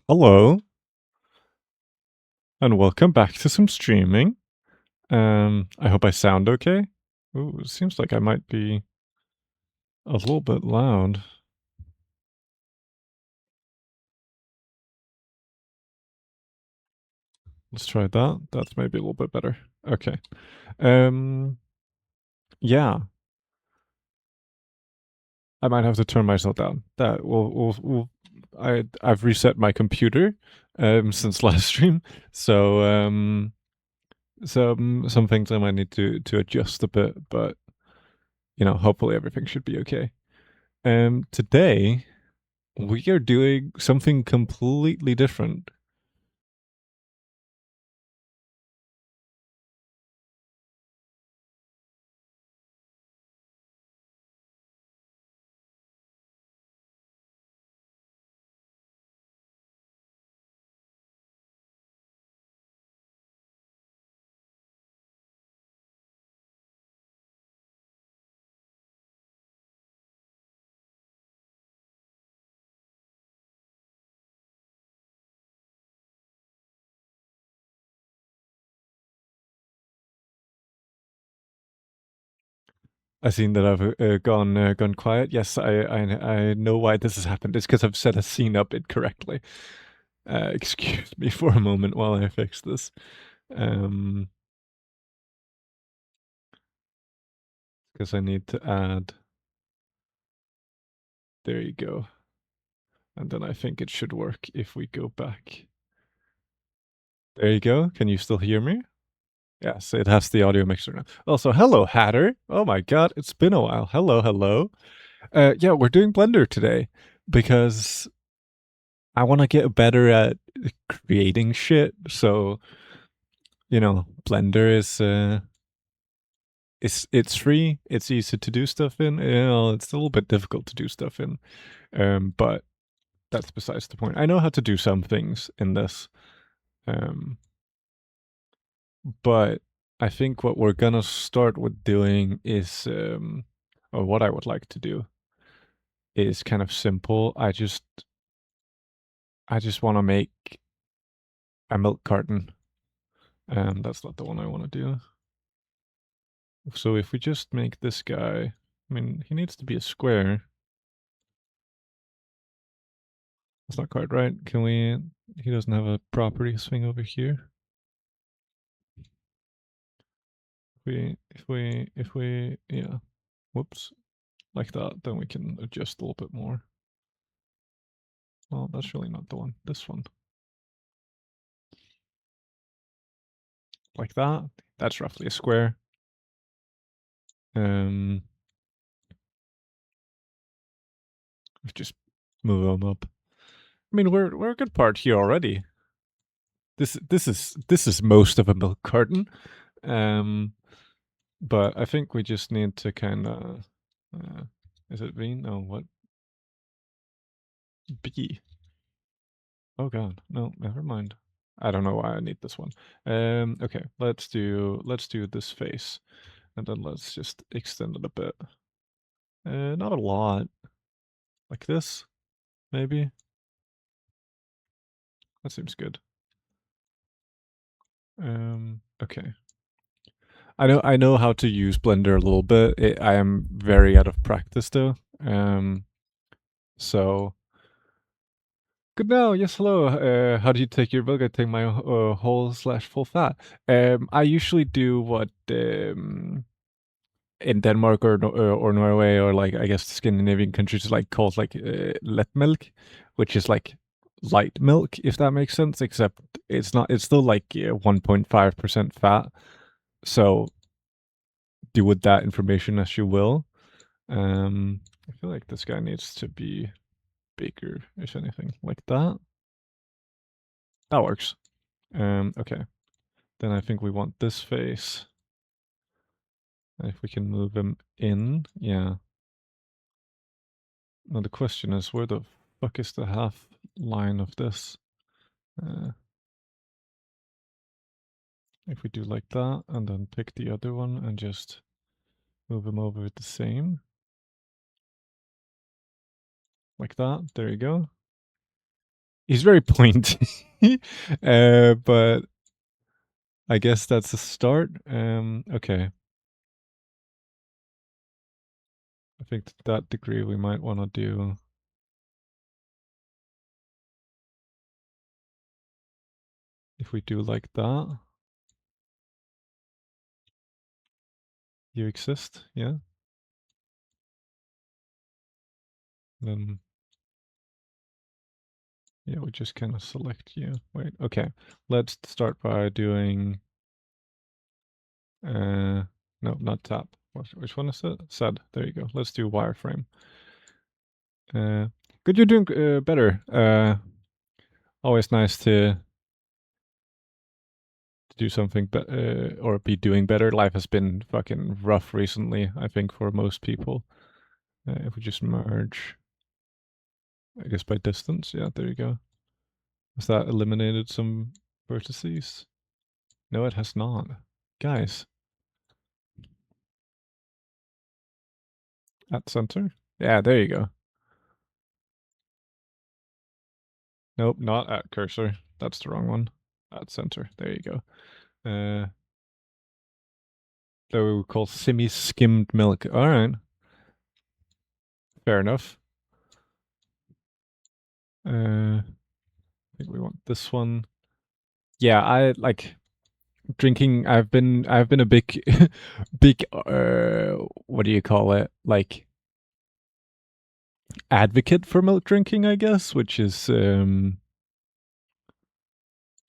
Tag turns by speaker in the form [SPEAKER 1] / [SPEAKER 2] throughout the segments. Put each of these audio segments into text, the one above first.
[SPEAKER 1] Hello, and welcome back to some streaming. I hope I sound okay. Ooh, it seems like I might be a little bit loud. Let's try that. That's maybe a little bit better. Okay. Um, yeah, I might have to turn myself down. That will I've reset my computer since last stream, so some things I might need to adjust a bit, but hopefully everything should be okay. Today we are doing something completely different. I seen that I've gone quiet. Yes, I know why this has happened. It's because I've set a scene up incorrectly. Excuse me for a moment while I fix this. Um, because I need to add. There you go. And then I think it should work if we go back. There you go. Can you still hear me? Yes, it has the audio mixer now. Also, hello, Hatter. Oh my god, it's been a while. Hello, hello. Yeah, we're doing Blender today because I want to get better at creating shit. So, Blender is it's free. It's easy to do stuff in. It's a little bit difficult to do stuff in. But that's besides the point. I know how to do some things in this. Um, but I think what we're gonna start with doing is or what I would like to do is kind of simple. I just want to make a milk carton. That's not the one I want to do. So if we just make this guy, I mean, he needs to be a square. That's not quite right. Can we? He doesn't have a properties thing over here. Yeah. Whoops. Like that, then we can adjust a little bit more. Well, that's really not the one. This one. Like that. That's roughly a square. Um, just move them up. I mean, we're a good part here already. This is most of a milk carton. Um, but I think we just need to kind of. Is it V? No, what? B. Oh god, no, never mind. I don't know why I need this one. Okay, let's do this face, and then let's just extend it a bit. Not a lot, like this, maybe. That seems good. Okay. I know how to use Blender a little bit. I am very out of practice though. So good now. Yes, hello. How do you take your milk? I take my whole slash full fat. I usually do what in Denmark or Norway or like I guess Scandinavian countries like called like let milk, which is like light milk, if that makes sense. Except it's not. It's still like 1.5% fat. So do with that information as you will. I feel like this guy needs to be bigger, if anything, like that. That works. Okay. Then I think we want this face. If we can move him in, yeah. Now the question is, where the fuck is the half line of this? Uh, if we do like that, and then pick the other one and just move him over the same. Like that, there you go. He's very pointy, but I guess that's a start. Okay. I think to that degree we might want to do. If we do like that, you exist, yeah. Then yeah, we just kind of select you. Wait, okay. Let's start by doing. No, not tap. Which one is it? Sed. There you go. Let's do wireframe. Uh, good, you're doing better. Always nice to do something or be doing better. Life has been fucking rough recently, I think, for most people. If we just merge, I guess by distance, yeah, there you go. Has that eliminated some vertices? No, it has not. Guys, at center? Yeah, there you go. Nope, not at cursor. That's the wrong one. At center. There you go. That we would call semi-skimmed milk. All right. Fair enough. I think we want this one. Yeah, I like drinking. I've been a big big what do you call it? Like advocate for milk drinking, I guess, which is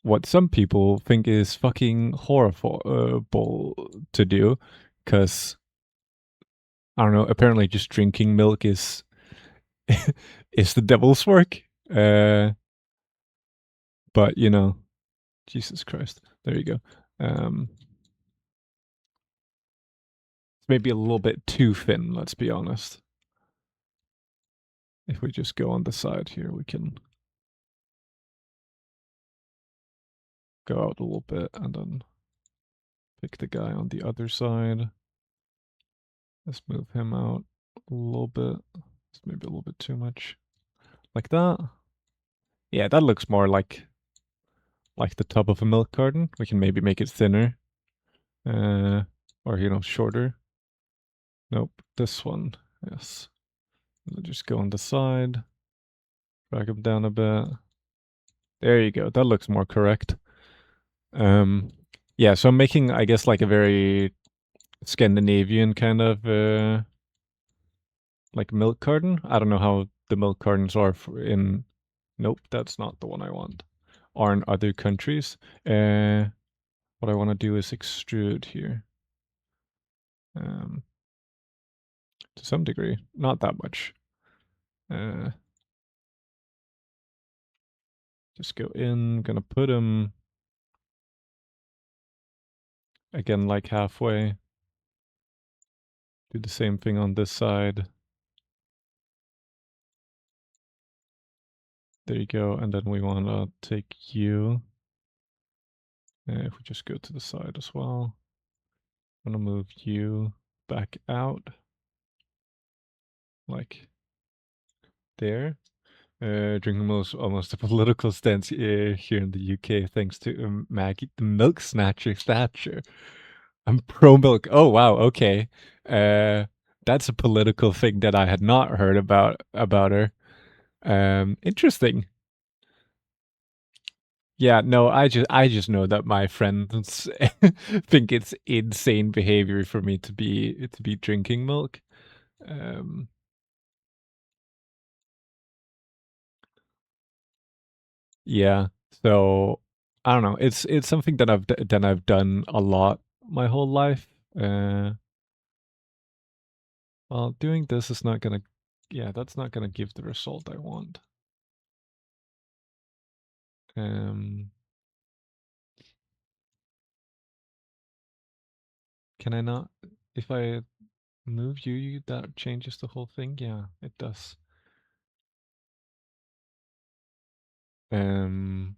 [SPEAKER 1] what some people think is fucking horrible to do, because I don't know. Apparently, just drinking milk is is the devil's work. But you know, Jesus Christ. There you go. It's maybe a little bit too thin. Let's be honest. If we just go on the side here, we can go out a little bit and then pick the guy on the other side. Let's move him out a little bit. It's maybe a little bit too much. Like that. Yeah, that looks more like the top of a milk carton. We can maybe make it thinner. Or you know, shorter. Nope, this one. Yes. And then just go on the side. Drag him down a bit. There you go. That looks more correct. Yeah, so I'm making, I guess, like a very Scandinavian kind of like milk carton. I don't know how the milk cartons are in. Nope, that's not the one I want. Are in other countries. What I want to do is extrude here. To some degree, not that much. Just go in. Gonna put him again, like halfway. Do the same thing on this side. There you go. And then we want to take you. If we just go to the side as well. I'm going to move you back out. Like there. Drinking almost a political stance here in the UK, thanks to Maggie, the milk snatcher Thatcher. I'm pro milk. Oh wow, okay. That's a political thing that I had not heard about her. Interesting. Yeah, no, I just know that my friends think it's insane behavior for me to be drinking milk. Um, yeah, so I don't know. It's something that I've done a lot my whole life. Well, doing this is not gonna, yeah, that's not gonna give the result I want. Um, can I not? If I move you, that changes the whole thing. Yeah, it does. Um,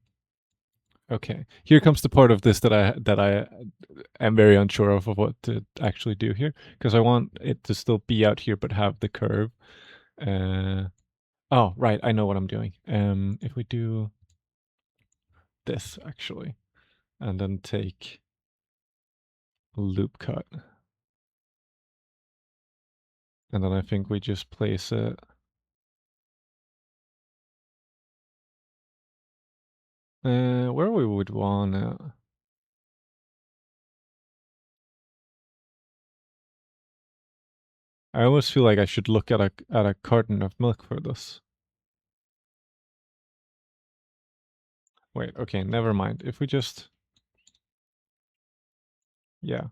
[SPEAKER 1] Okay, here comes the part of this that I am very unsure of what to actually do here, because I want it to still be out here but have the curve. Uh, Oh, right, I know what I'm doing. If we do this, actually, and then take loop cut, and then I think we just place it where we would want it. I almost feel like I should look at a carton of milk for this. Wait, okay, never mind. If we just, yeah,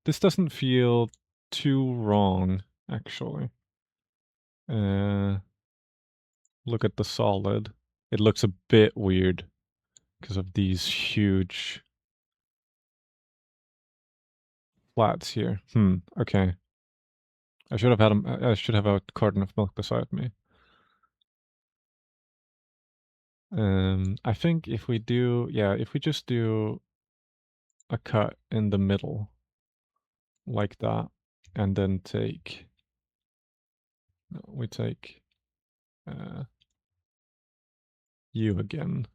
[SPEAKER 1] this doesn't feel too wrong, actually. Look at the solid. It looks a bit weird because of these huge flats here. Okay. I should have a carton of milk beside me. I think if we do, yeah, if we just do a cut in the middle like that, and then take, no, we take you again,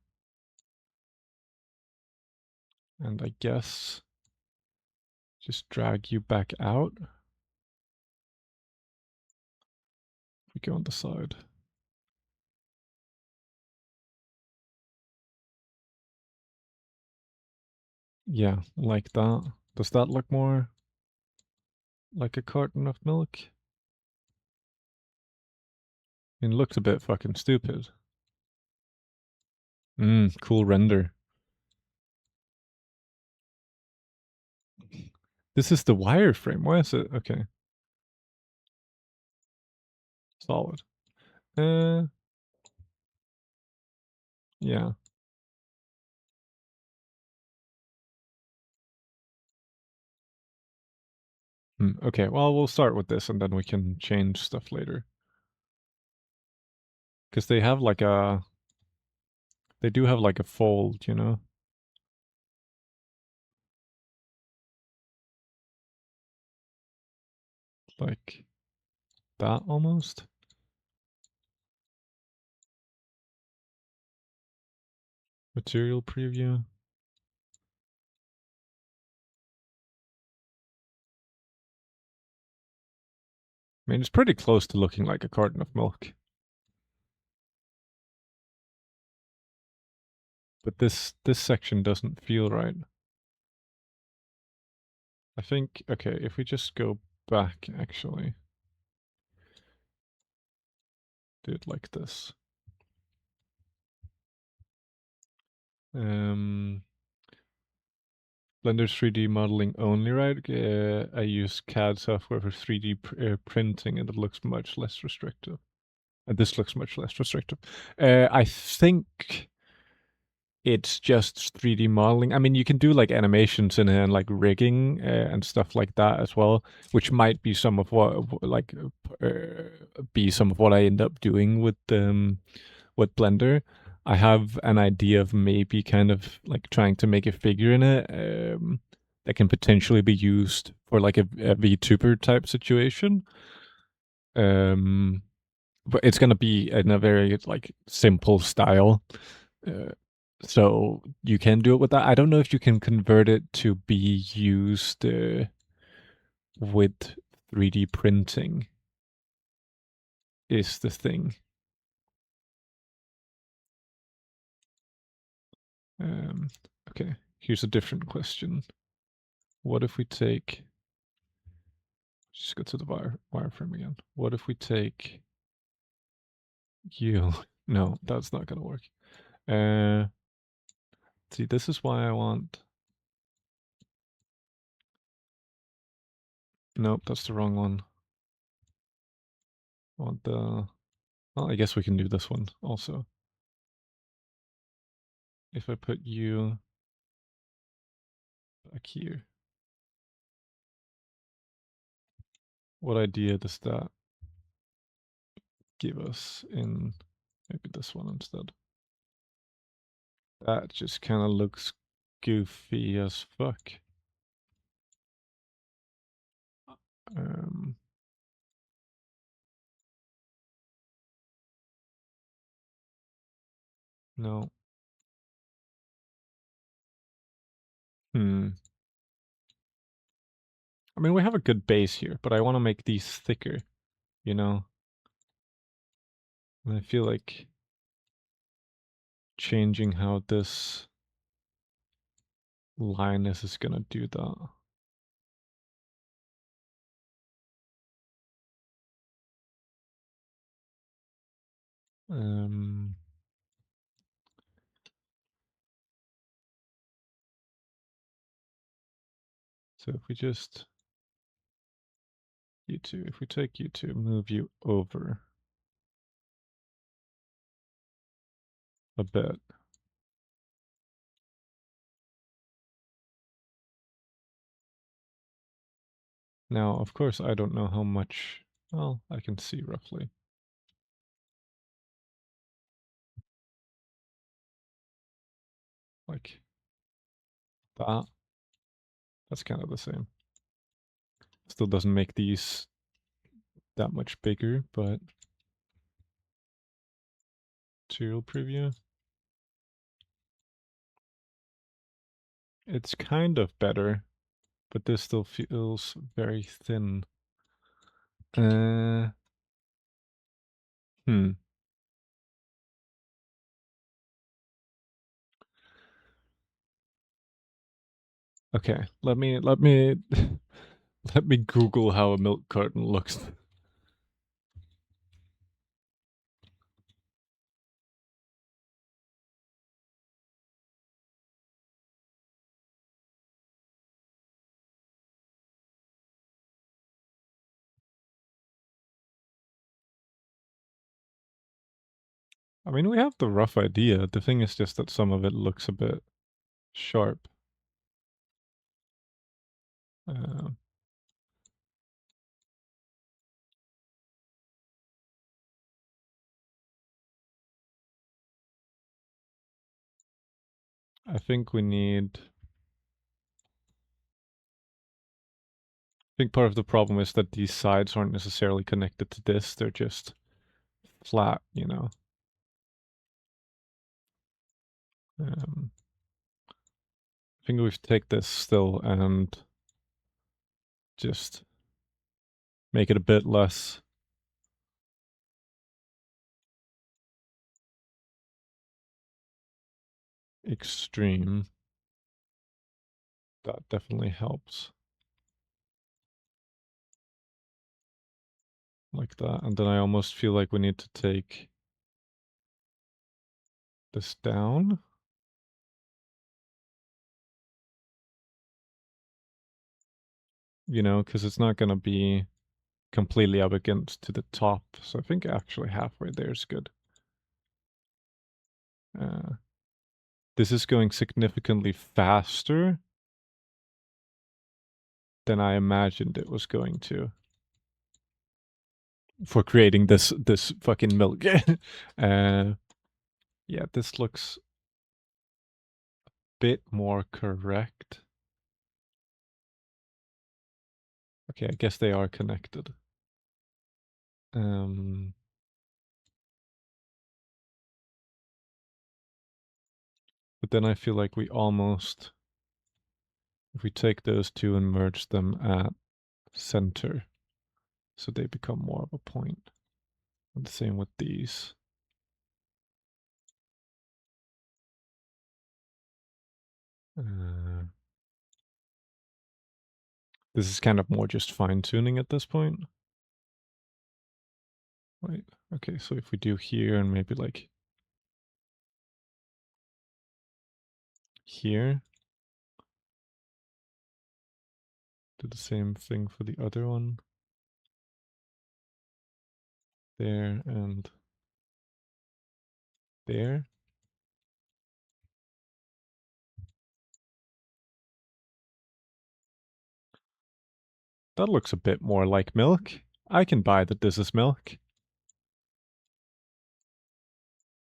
[SPEAKER 1] and I guess just drag you back out. We go on the side. Yeah, like that. Does that look more like a carton of milk? It looks a bit fucking stupid. Cool render. This is the wireframe. Why is it? Okay, solid. Uh, yeah. Okay, well, we'll start with this and then we can change stuff later. Because they have like a, they do have like a fold, you know? Like that almost. Material preview. I mean, it's pretty close to looking like a carton of milk. But this section doesn't feel right. I think, okay, if we just go back, actually, do it like this. Blender's 3D modeling only, right? I use CAD software for 3D printing, and it looks much less restrictive. And this looks much less restrictive. I think it's just 3D modeling. I mean, you can do like animations in it and like rigging and stuff like that as well, which might be some of what like be some of what I end up doing with Blender. I have an idea of maybe kind of like trying to make a figure in it that can potentially be used for like a VTuber type situation. Um, but it's gonna be in a very like simple style. Uh, so you can do it with that. I don't know if you can convert it to be used with 3D printing. Is the thing. Um, okay, here's a different question. What if we take? Just go to the wireframe again. What if we take you? No, that's not gonna work. See, this is why I want. Nope, that's the wrong one. I want the. Well, I guess we can do this one also. If I put you back here, what idea does that give us in maybe this one instead? That just kind of looks goofy as fuck. Um, No. Hmm. I mean, we have a good base here, but I want to make these thicker, you know? And I feel like changing how this line is gonna do that. Um, so if we just, you two, if we take you two, move you over a bit. Now, of course, I don't know how much, well, I can see roughly. Like that. That's kind of the same. Still doesn't make these that much bigger, but material preview. It's kind of better, but this still feels very thin. Uh, hmm. Okay, let me let me Google how a milk carton looks. I mean, we have the rough idea. The thing is just that some of it looks a bit sharp. Uh, I think we need. I think part of the problem is that these sides aren't necessarily connected to this. They're just flat, you know. I think we take this still and just make it a bit less extreme. That definitely helps. Like that. And then I almost feel like we need to take this down. You know, because it's not going to be completely up against to the top. So I think actually halfway there is good. Uh, this is going significantly faster than I imagined it was going to for creating this fucking milk. Yeah, this looks a bit more correct. Okay, I guess they are connected. But then I feel like we almost, if we take those two and merge them at center, so they become more of a point. And the same with these. Uh, this is kind of more just fine tuning at this point. Wait, okay, so if we do here and maybe like here, do the same thing for the other one. There and there. That looks a bit more like milk. I can buy that this is milk.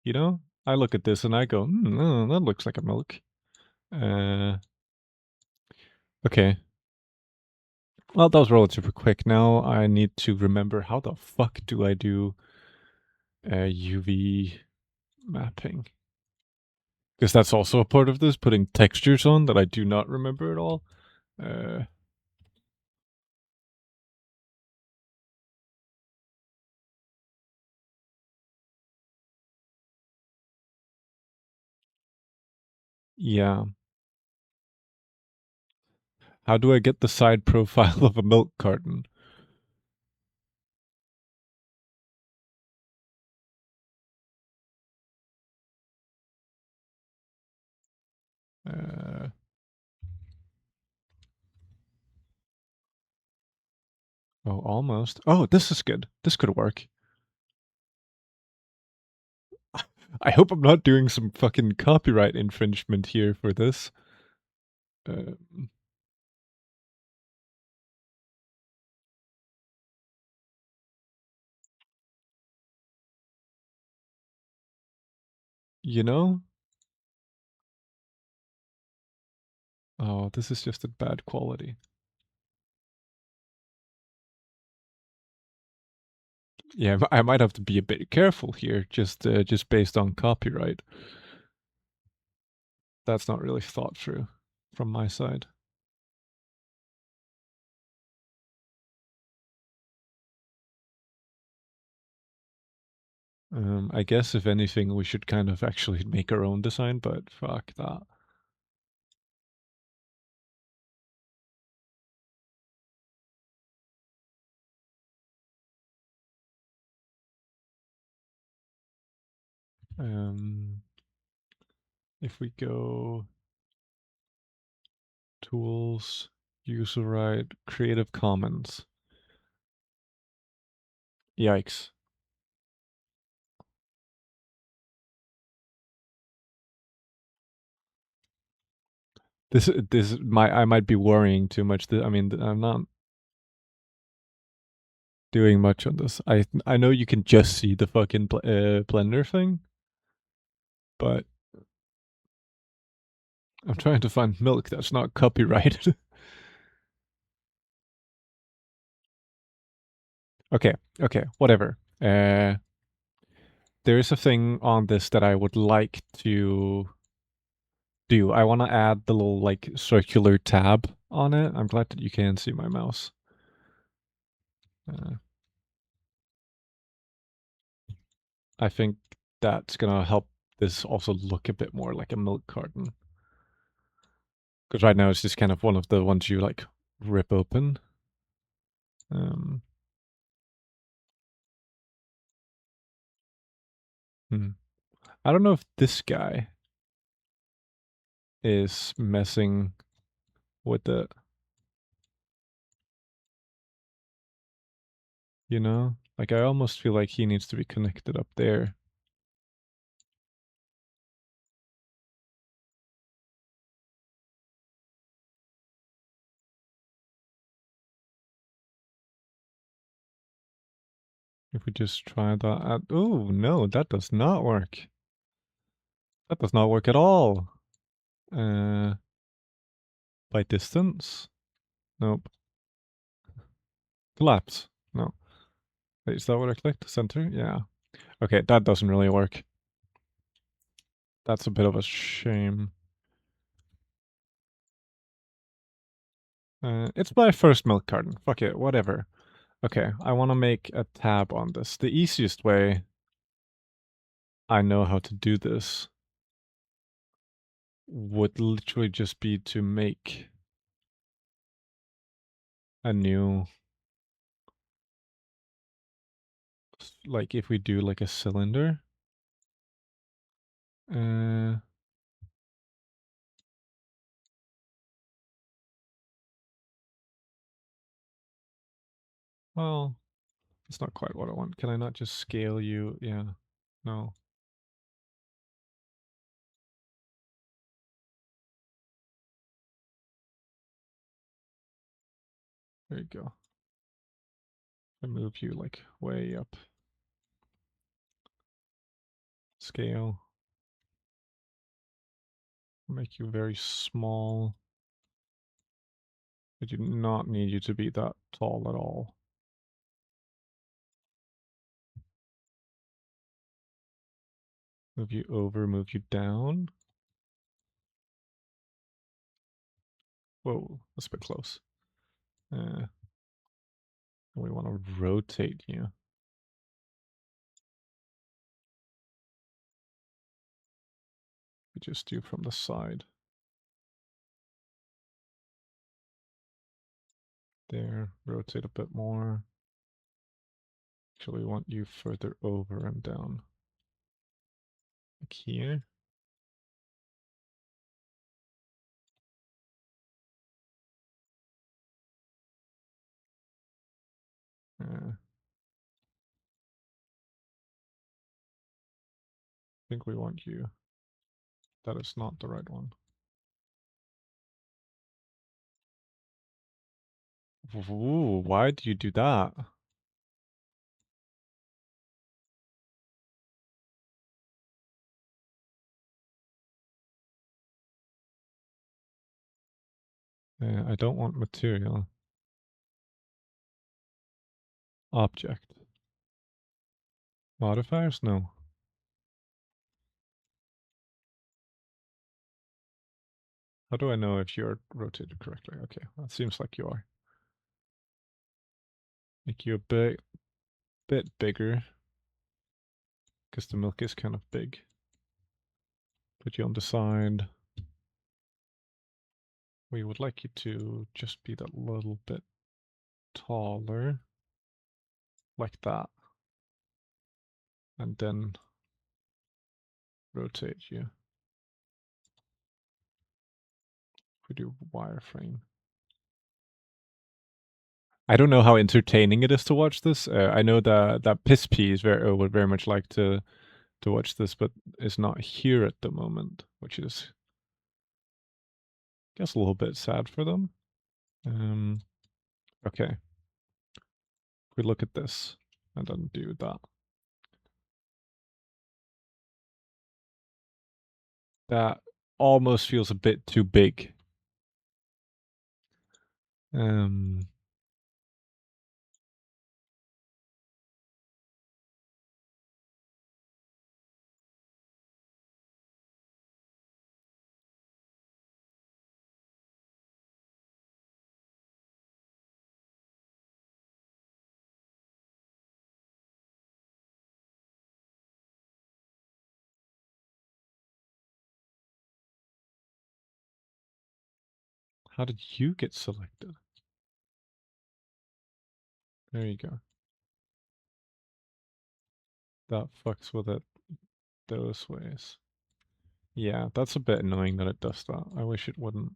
[SPEAKER 1] You know, I look at this and I go, that looks like a milk. Okay. Well, that was relatively quick. Now I need to remember how the fuck do I do UV mapping? Because that's also a part of this, putting textures on that I do not remember at all. Uh, yeah. How do I get the side profile of a milk carton? Uh, oh, almost. Oh, this is good. This could work. I hope I'm not doing some fucking copyright infringement here for this. Uh, you know? Oh, this is just a bad quality. Yeah, I might have to be a bit careful here, just based on copyright. That's not really thought through from my side. I guess if anything, we should kind of actually make our own design, but fuck that. Um, if we go tools, user right, Creative Commons. Yikes. This I might be worrying too much. I mean, I'm not doing much on this. I know you can just see the fucking Blender thing, but I'm trying to find milk that's not copyrighted. Okay, okay, whatever. There is a thing on this that I would like to do. I want to add the little like circular tab on it. I'm glad that you can see my mouse. Uh, I think that's gonna help this also look a bit more like a milk carton. Because right now it's just kind of one of the ones you like rip open. Um, hmm. I don't know if this guy is messing with it, you know? Like I almost feel like he needs to be connected up there. If we just try that out. Oh, no, that does not work. That does not work at all. Uh, by distance? Nope. Collapse? No. Wait, is that what I clicked? Center? Yeah. Okay, that doesn't really work. That's a bit of a shame. It's my first milk carton. Fuck it, whatever. Okay, I want to make a tab on this. The easiest way I know how to do this would literally just be to make a new, like if we do like a cylinder. Uh, well, it's not quite what I want. Can I not just scale you? Yeah, no. There you go. I move you like way up. Scale. Make you very small. I do not need you to be that tall at all. Move you over, move you down. Whoa, that's a bit close. We want to rotate you. We just do from the side. There, rotate a bit more. Actually, we want you further over and down. Like here. I think we want you. That is not the right one. Ooh, why do you do that? I don't want material. Object. Modifiers? No. How do I know if you're rotated correctly? Okay, that seems like you are. Make you a bit bigger. Because the milk is kind of big. Put you on the side. We would like you to just be that little bit taller. Like that. And then rotate you. We do wireframe. I don't know how entertaining it is to watch this. I know that Piss P is would very much like to watch this, but is not here at the moment, which is, I guess, a little bit sad for them. Okay. If we look at this and then do that. That almost feels a bit too big. Um, how did you get selected? There you go. That fucks with it those ways. Yeah, that's a bit annoying that it does that. I wish it wouldn't.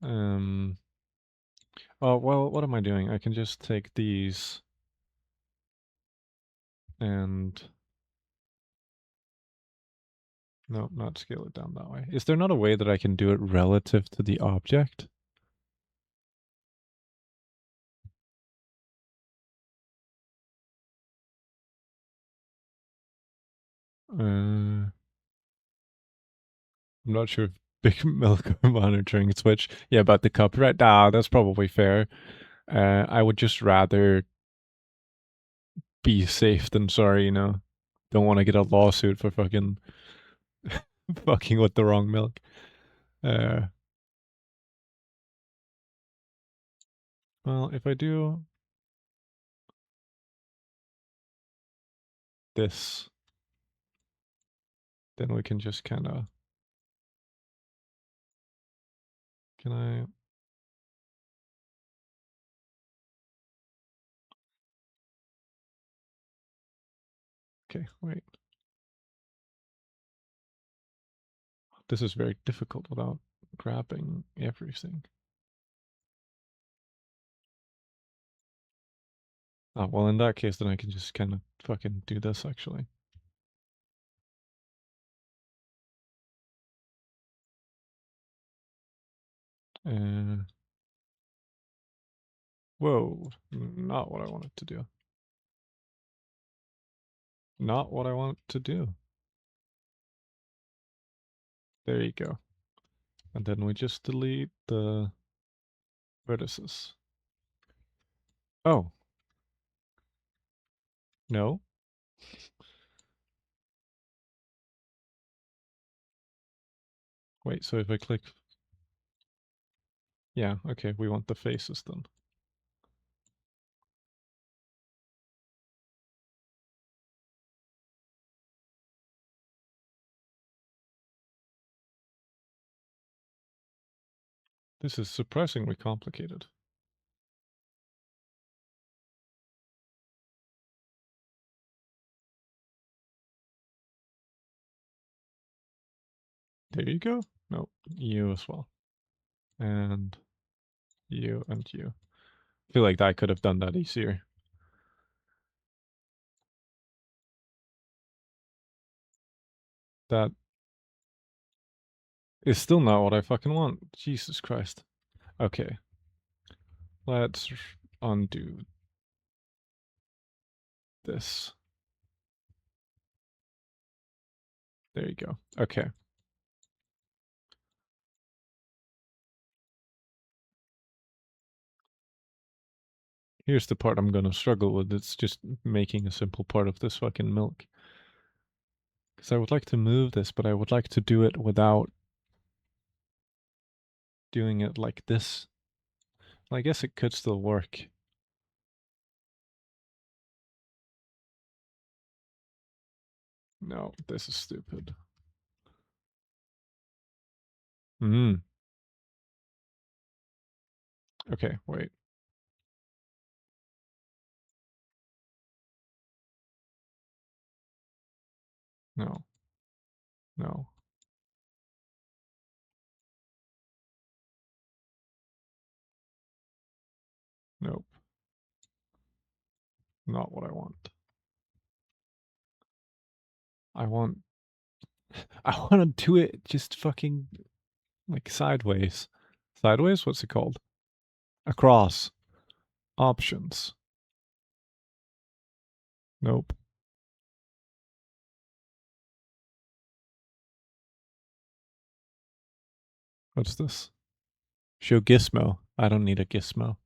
[SPEAKER 1] Oh, well, what am I doing? I can just take these and... No, not scale it down that way. Is there not a way that I can do it relative to the object? I'm not sure if Big Milk are monitoring Switch. Yeah, about the copyright. Ah, that's probably fair. I would just rather be safe than sorry, you know. Don't want to get a lawsuit for fucking fucking with the wrong milk. Uh, well, if I do this, then we can just kind of. Can I? Okay, wait. This is very difficult without grabbing everything. Oh, well, in that case, then I can just kind of fucking do this, actually. Uh, whoa, not what I wanted to do. Not what I want to do. There you go. And then we just delete the vertices. Oh, no. Wait, so if I click Yeah, okay, we want the faces then. This is surprisingly complicated. There you go. No, you as well. And you and you. I feel like I could have done that easier. That is still not what I fucking want. Jesus Christ. Okay. Let's undo this. There you go. Okay. Here's the part I'm gonna struggle with. It's just making a simple part of this fucking milk. Because I would like to move this, but I would like to do it without doing it like this. I guess it could still work. No, this is stupid. Hmm. Okay, wait. No. No. Nope. Not what I want. I want I want to do it just fucking like sideways. Sideways? What's it called? Across. Options. Nope. What's this? Show gizmo. I don't need a gizmo.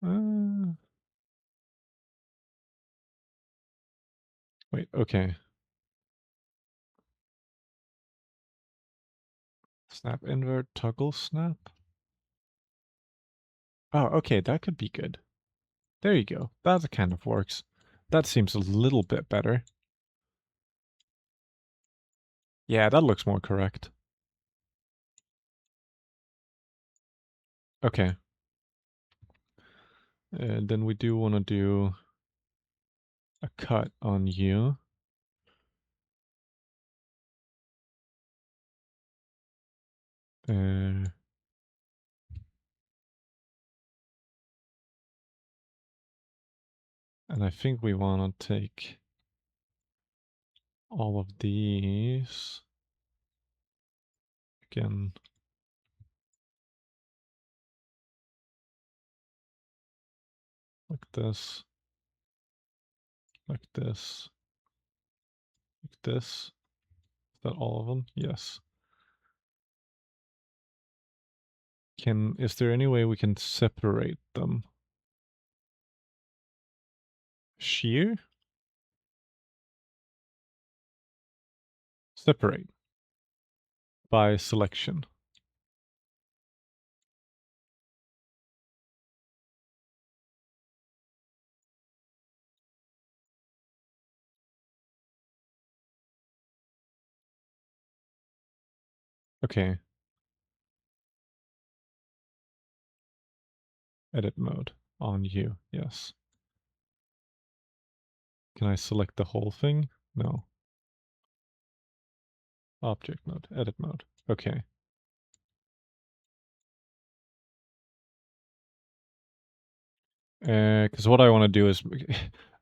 [SPEAKER 1] Uh, wait, okay. Snap invert, toggle snap. Oh, okay, that could be good. There you go. That kind of works. That seems a little bit better. Yeah, that looks more correct. Okay. And then we do want to do a cut on you. And I think we want to take all of these again. Like this. Like this. Like this. Is that all of them? Yes. Is there any way we can separate them? Shear? Separate. By selection. Okay. Edit mode. On you. Yes. Can I select the whole thing? No. Object mode. Edit mode. Okay. Because what I want to do is,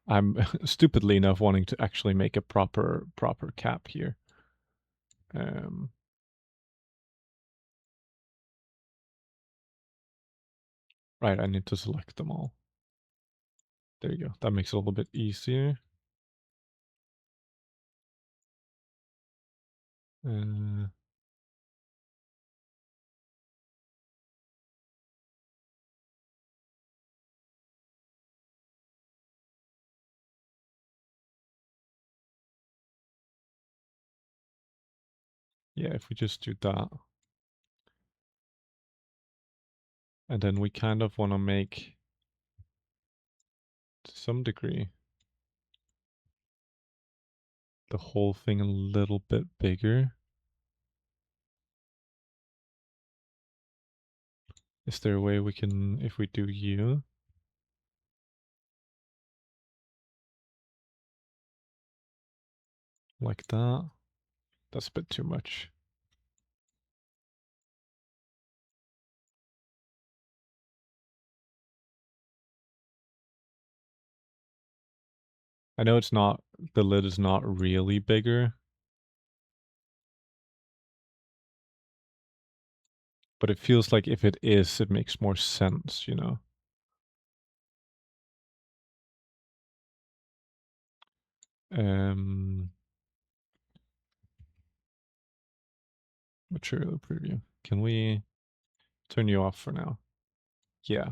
[SPEAKER 1] I'm stupidly enough wanting to actually make a proper cap here. Right, I need to select them all. There you go. That makes it a little bit easier. Uh, Yeah, if we just do that. And then we kind of want to make, to some degree, the whole thing a little bit bigger. Is there a way we can, if we do U, like that? That's a bit too much. I know it's not, the lid is not really bigger, but it feels like if it is, it makes more sense, you know? Material preview. Can we turn you off for now? Yeah.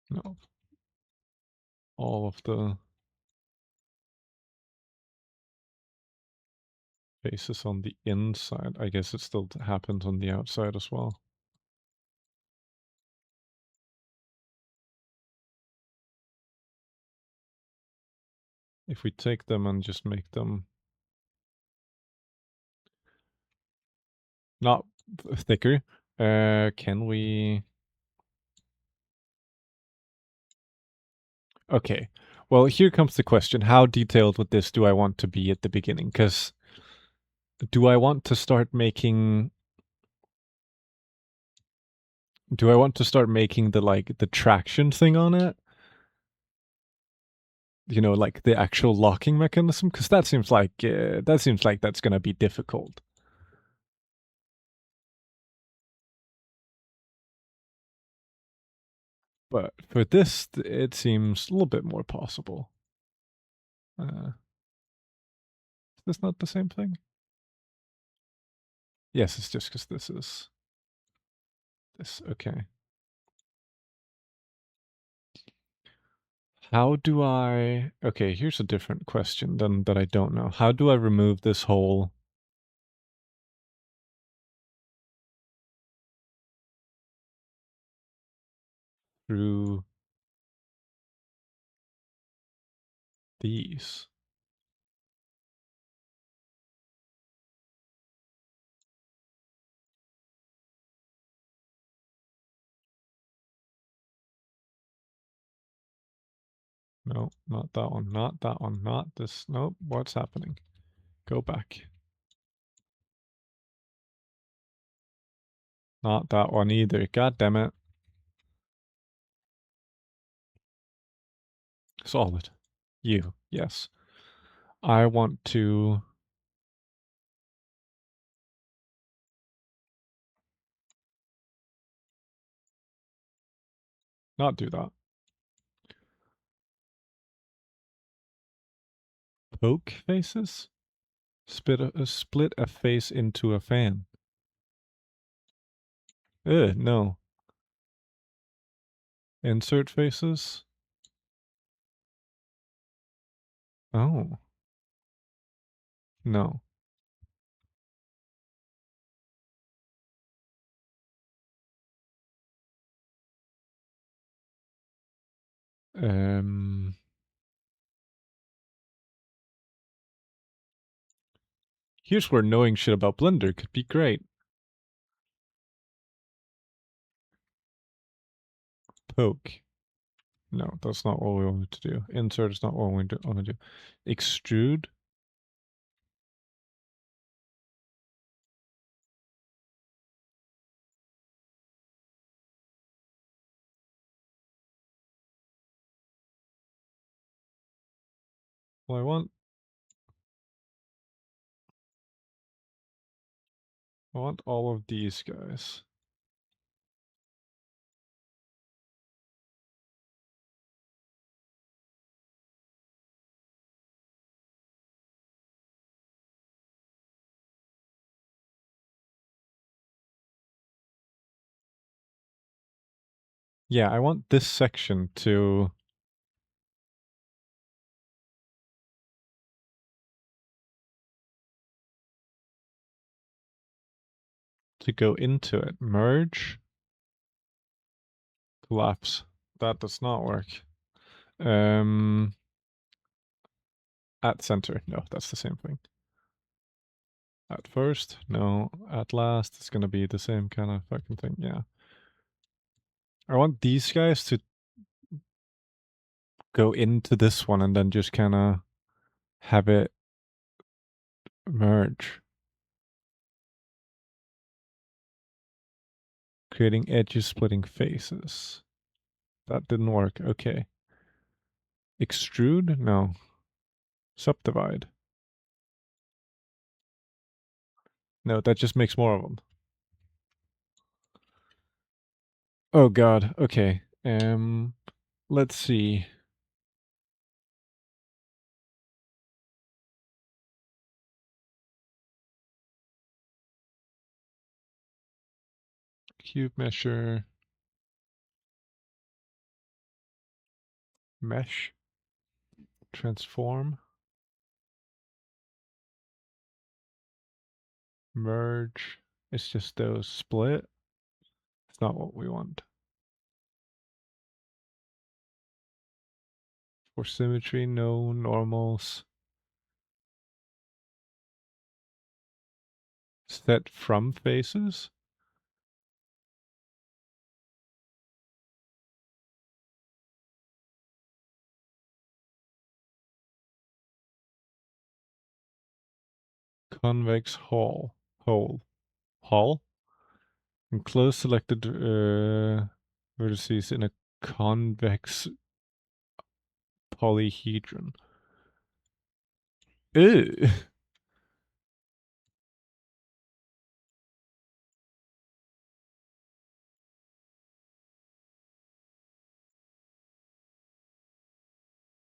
[SPEAKER 1] No. All of the faces on the inside. I guess it still happens on the outside as well. If we take them and just make them not thicker, can we? Okay. Well, here comes the question. How detailed with this do I want to be at the beginning? Because do I want to start making the like the traction thing on it? You know, like the actual locking mechanism? Because that seems like that's gonna be difficult. But for this, it seems a little bit more possible. Is this not the same thing? Yes, it's just because this is this. Okay. How do I... Okay, here's a different question than that I don't know. How do I remove this hole through these? No, not that one, not that one, not this. Nope, what's happening? Go back. Not that one either. God damn it. Solid. You, yes. I want to not do that. Poke faces? Split a face into a fan. No. Insert faces? Oh, no. Um, Here's where knowing shit about Blender could be great. Poke. No, that's not what we wanted to do. Insert is not what we want to do. Extrude. Well, I want all of these guys. Yeah, I want this section to go into it. Merge, collapse. That does not work. Um, at center. No, that's the same thing. At first, no. At last, it's gonna be the same kind of fucking thing. Yeah. I want these guys to go into this one and then just kind of have it merge, creating edges, splitting faces. That didn't work. Okay. Extrude? No. Subdivide. No, that just makes more of them. Oh god. Okay. Let's see. Cube measure. Mesh. Transform. Merge. It's just those split. It's not what we want. For symmetry, no normals. Set from faces. Convex hole. Hole. Enclose selected vertices in a convex polyhedron. Ew.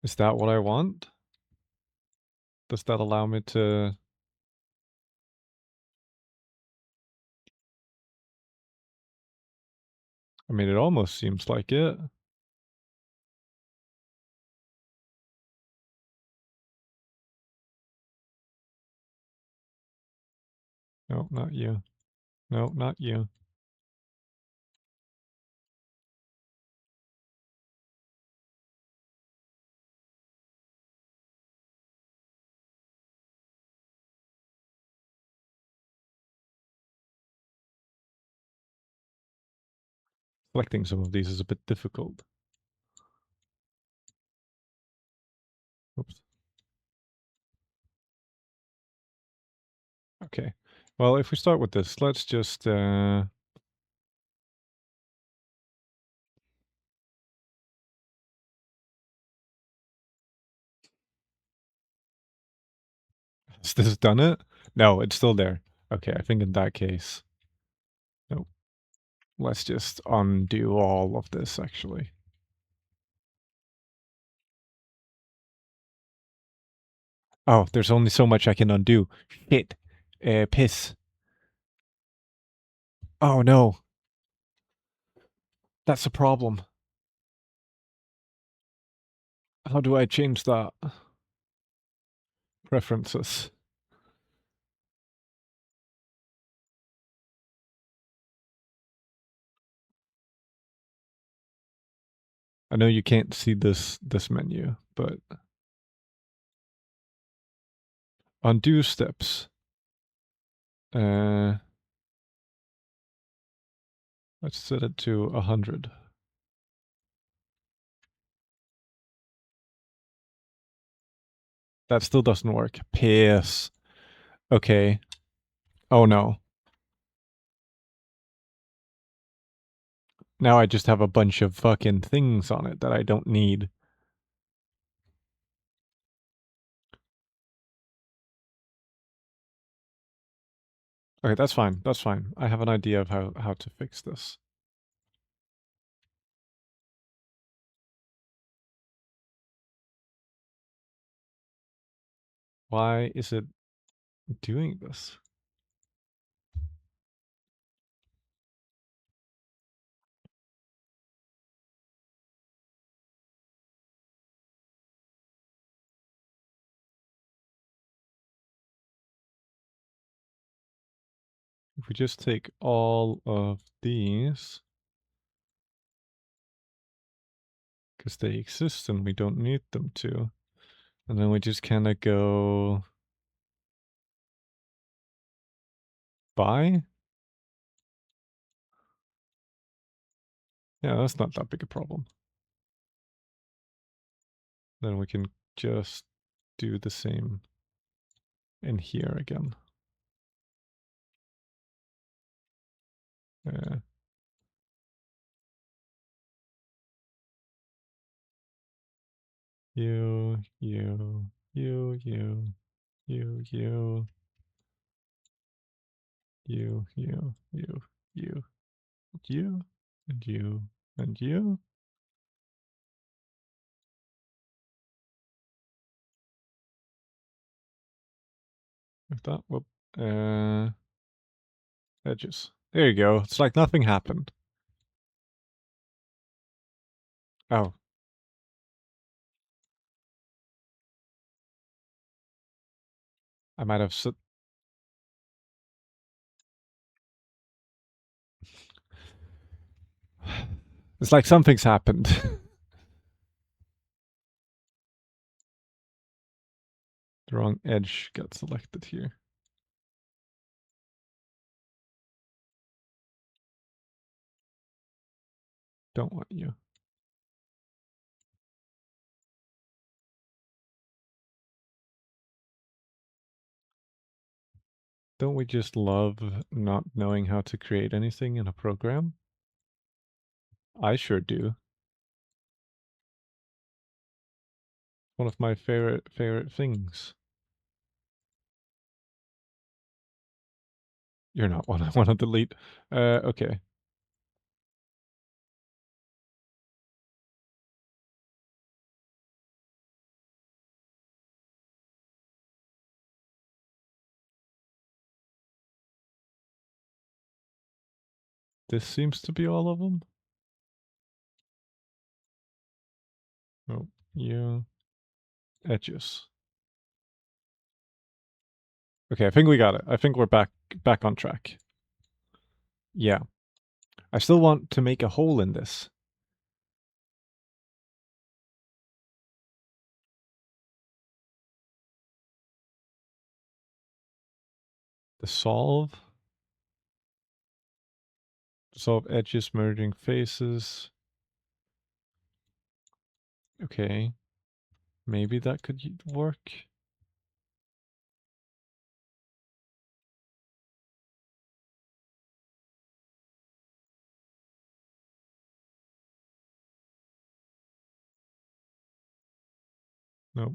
[SPEAKER 1] Is that what I want? Does that allow me to... I mean, it almost seems like it. No, not you. No, not you. Selecting some of these is a bit difficult. Oops. Okay. Well, if we start with this, let's just... is this done it? No, it's still there. Okay, I think in that case... Nope. Let's just undo all of this, actually. Oh, there's only so much I can undo. Shit. Piss. Oh, no. That's a problem. How do I change that? Preferences. I know you can't see this menu, but undo steps. Let's set it to 100. That still doesn't work. Piss. Okay. Oh no. Now I just have a bunch of fucking things on it that I don't need. Okay, that's fine. That's fine. I have an idea of how to fix this. Why is it doing this? if we just take all of these, because they exist and we don't need them to, and then we just kind of go by. Yeah, that's not that big a problem. Then we can just do the same in here again. Uh, you, you, you, you, you, you, you, you, you, you, you, and you, and you. Like that. Whoop. Edges. There you go. It's like nothing happened. Oh. I might have It's like something's happened. The wrong edge got selected here. Don't want you. Don't we just love not knowing how to create anything in a program? I sure do. One of my favorite things. You're not one I want to delete. Okay. This seems to be all of them. Oh, yeah. Edges. Okay, I think we got it. I think we're back on track. Yeah. I still want to make a hole in this. The solve. Solve edges merging faces. Okay. Maybe that could work. Nope.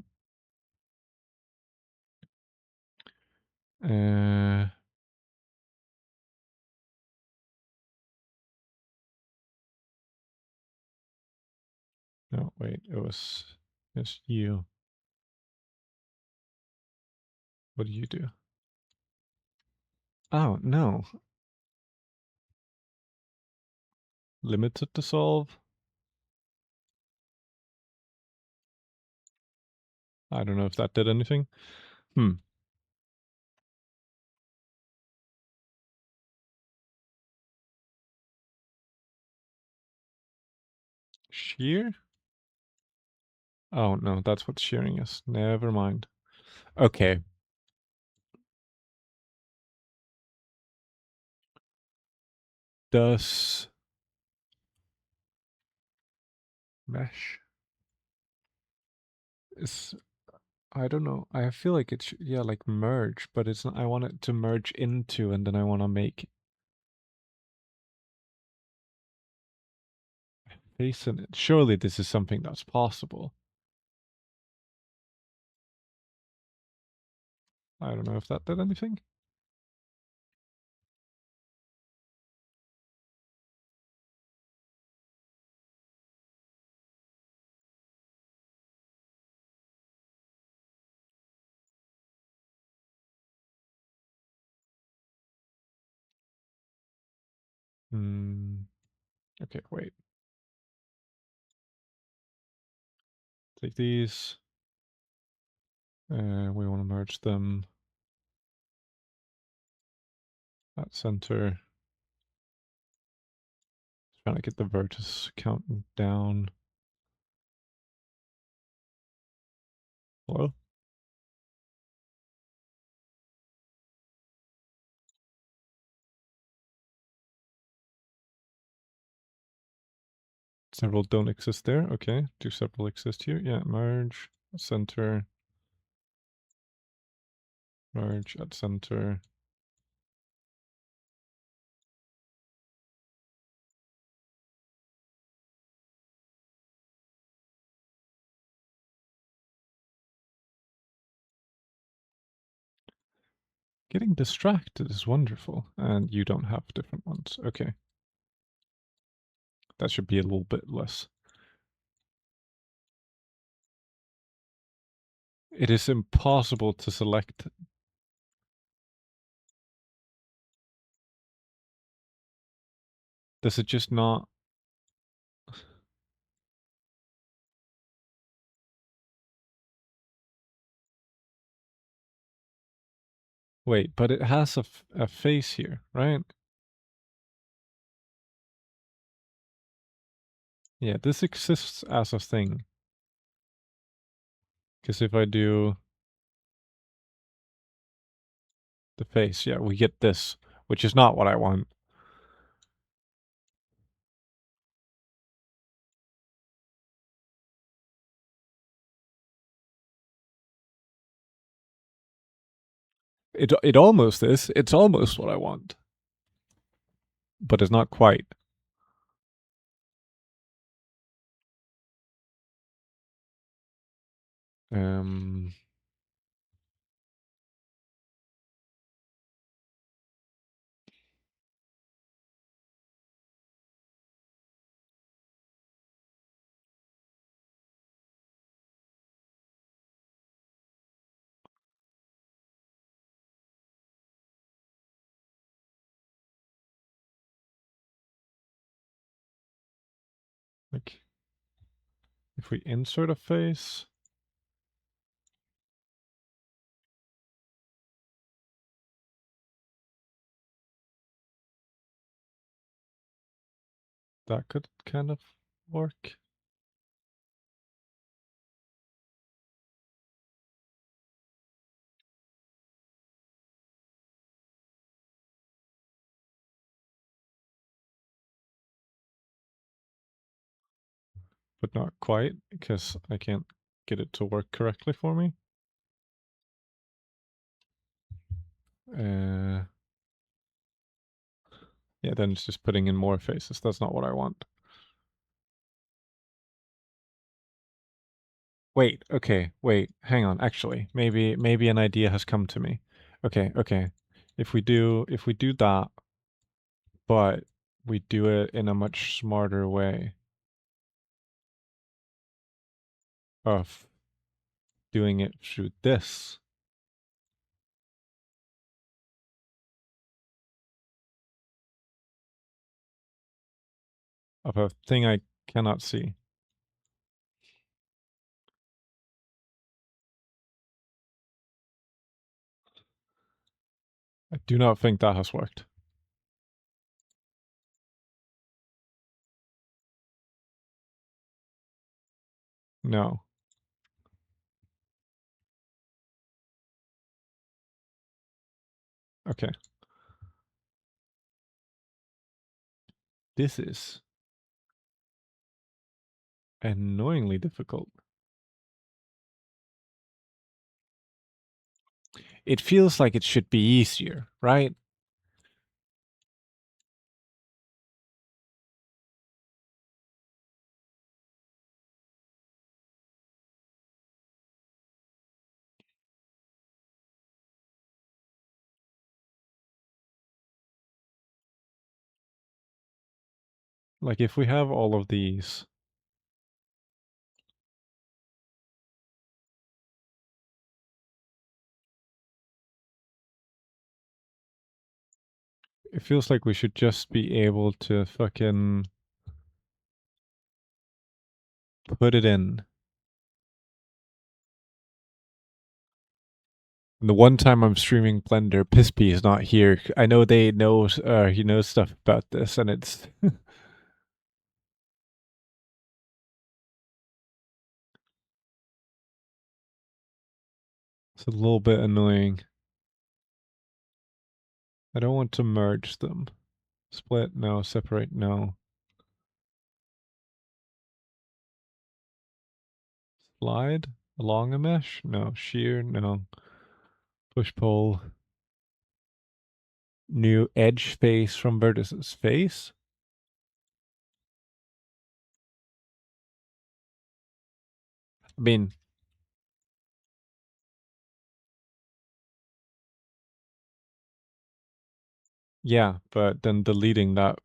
[SPEAKER 1] No, wait, it's you. What do you do? Oh, no. Limited to solve? I don't know if that did anything. Shear? Oh, no, that's what shearing is. Never mind. Okay. Does mesh is I don't know. I feel like it's yeah, like merge, but it's not, I want it to merge into, and then I want to make face in it. Surely this is something that's possible. I don't know if that did anything. Hmm. Okay, wait. Take these. We want to merge them. At center. Trying to get the vertex count down. Hello? Several don't exist there. Okay. Do several exist here? Yeah. Merge. Center. Merge at center. Getting distracted is wonderful. And you don't have different ones. Okay. That should be a little bit less. It is impossible to select. Does it just not? Wait, but it has a face here, right? Yeah, this exists as a thing. Because if I do the face, yeah, we get this, which is not what I want. It almost is. It's almost what I want. But it's not quite. Um like if we insert a face, that could kind of work. But not quite, because I can't get it to work correctly for me. Uh yeah, then it's just putting in more faces. That's not what I want. Wait, okay, wait, hang on. Actually, maybe an idea has come to me. Okay. If we do that, but we do it in a much smarter way of doing it through this, of a thing I cannot see. I do not think that has worked. No. Okay. This is annoyingly difficult. It feels like it should be easier, right? Like if we have all of these, it feels like we should just be able to fucking put it in. The one time I'm streaming Blender, Pispy is not here. I know they know he knows stuff about this, and it's it's a little bit annoying. I don't want to merge them. Split, no. Separate, no. Slide along a mesh, no. Shear, no. Push pull. New edge face from vertices. Face? I mean, yeah, but then deleting that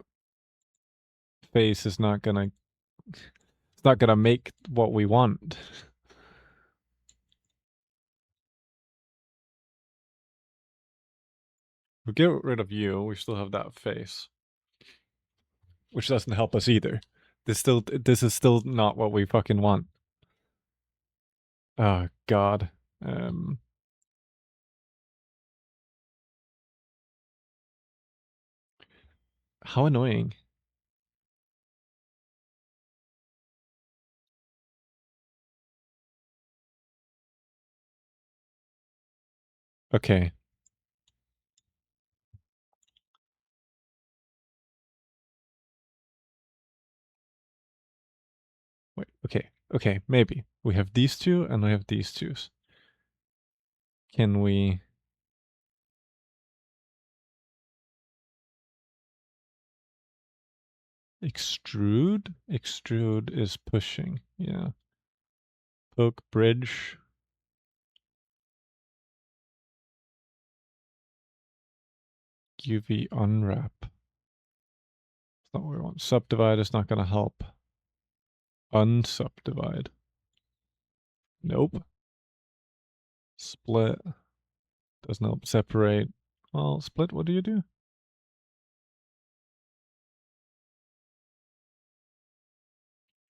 [SPEAKER 1] face is not gonna it's not gonna make what we want. If we get rid of you, we still have that face, which doesn't help us either. This is still not what we fucking want. Oh god. How annoying. Okay. Wait, okay. Okay, maybe. We have these two and we have these two. Can we extrude? Extrude is pushing. Yeah. Poke bridge. UV unwrap. That's not what we want. Subdivide is not gonna help. Unsubdivide. Nope. Split. Doesn't help separate. Well, split, what do you do?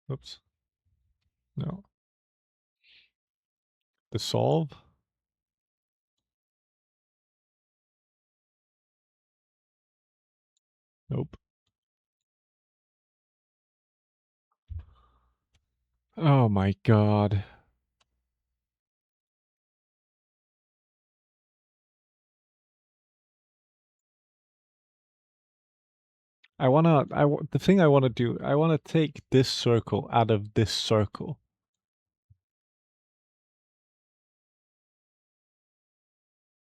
[SPEAKER 1] Oops. No. Dissolve? Nope. Oh my god. The thing I wanna do, I wanna take this circle out of this circle.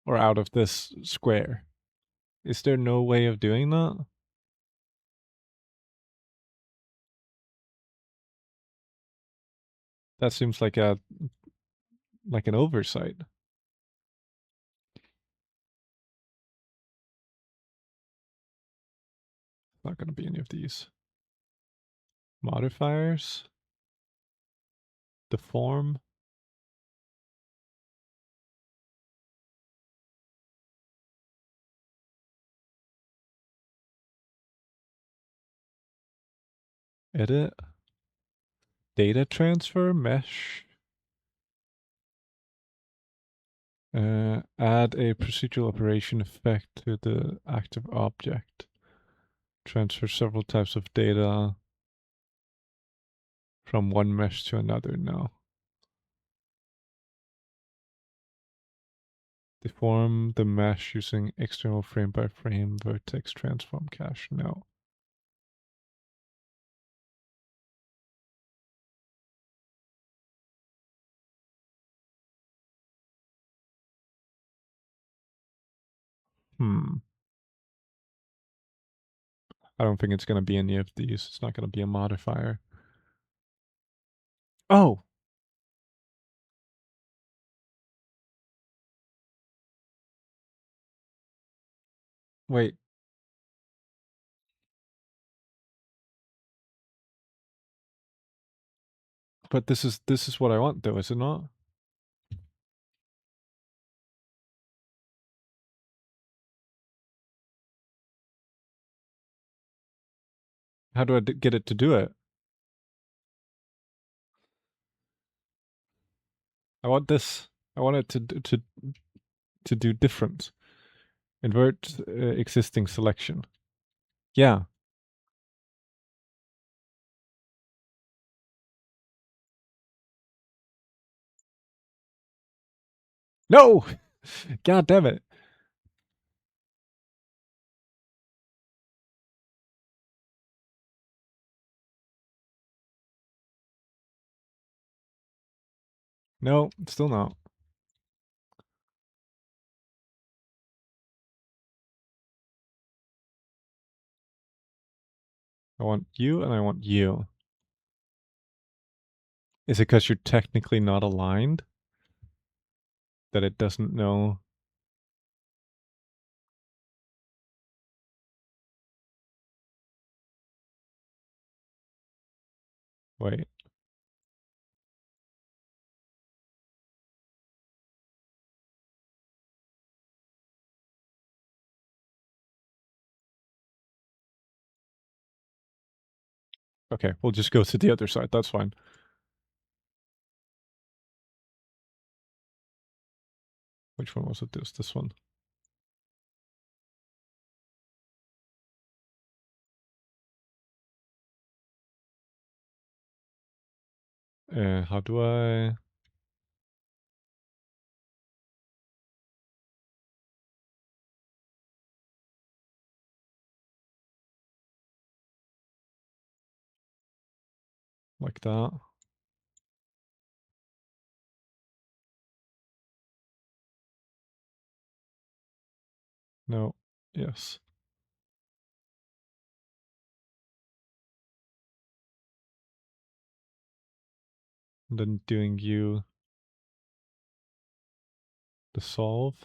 [SPEAKER 1] Or out of this square. Is there no way of doing that? That seems like an oversight. Not gonna be any of these. Modifiers. Deform. Edit. Data transfer. Mesh. Add a procedural operation effect to the active object. Transfer several types of data from one mesh to another. No. Deform the mesh using external frame by frame vertex transform cache. No. I don't think it's going to be any of these. It's not going to be a modifier. Oh, wait. But this is what I want though, is it not? How do I get it to do it? I want this. I want it to to do different. Invert existing selection. Yeah. No! God damn it. No, still not. I want you and I want you. Is it because you're technically not aligned? That it doesn't know? Wait. Okay, we'll just go to the other side. That's fine. Which one was it? This one. How do I... Like that? No. Yes. And then doing you the solve?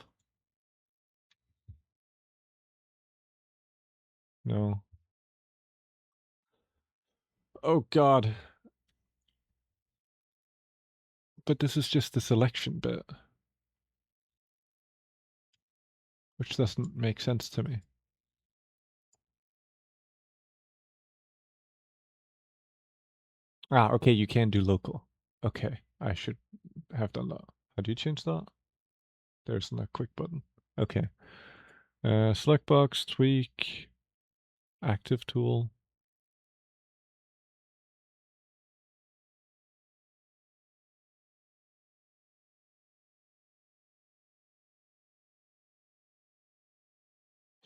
[SPEAKER 1] No. Oh god. But this is just the selection bit. Which doesn't make sense to me. Ah, okay, you can do local. Okay, I should have done that. How do you change that? There's a quick button. Okay. Select box, tweak, active tool.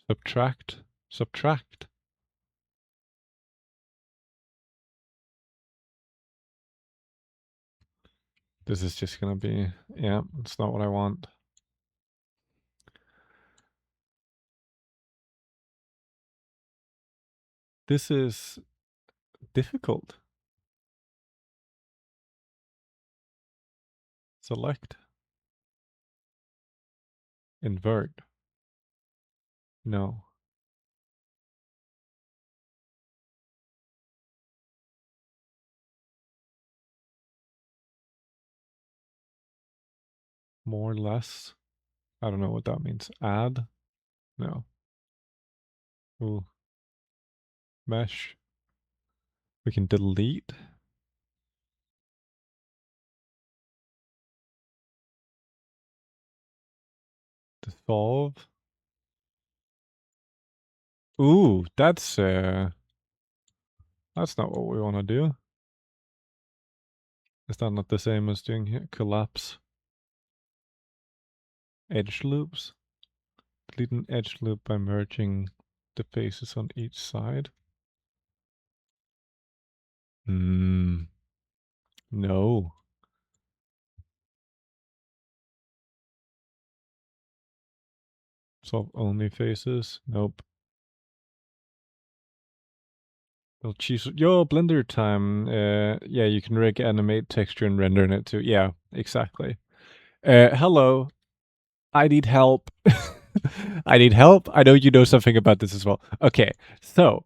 [SPEAKER 1] Subtract. Subtract. This is just gonna be... Yeah, it's not what I want. This is difficult. Select. Invert. No. More, less. I don't know what that means. Add? No. Ooh. Mesh. We can delete. Dissolve. Ooh, that's not what we want to do. Is that not the same as doing here? Collapse. Edge loops. Delete an edge loop by merging the faces on each side. No. Solve only faces. Nope. Well, choose yo Blender time. Yeah, you can rig, animate, texture, and render in it too. Yeah, exactly. Hello. I need help. I need help. I know you know something about this as well. Okay, so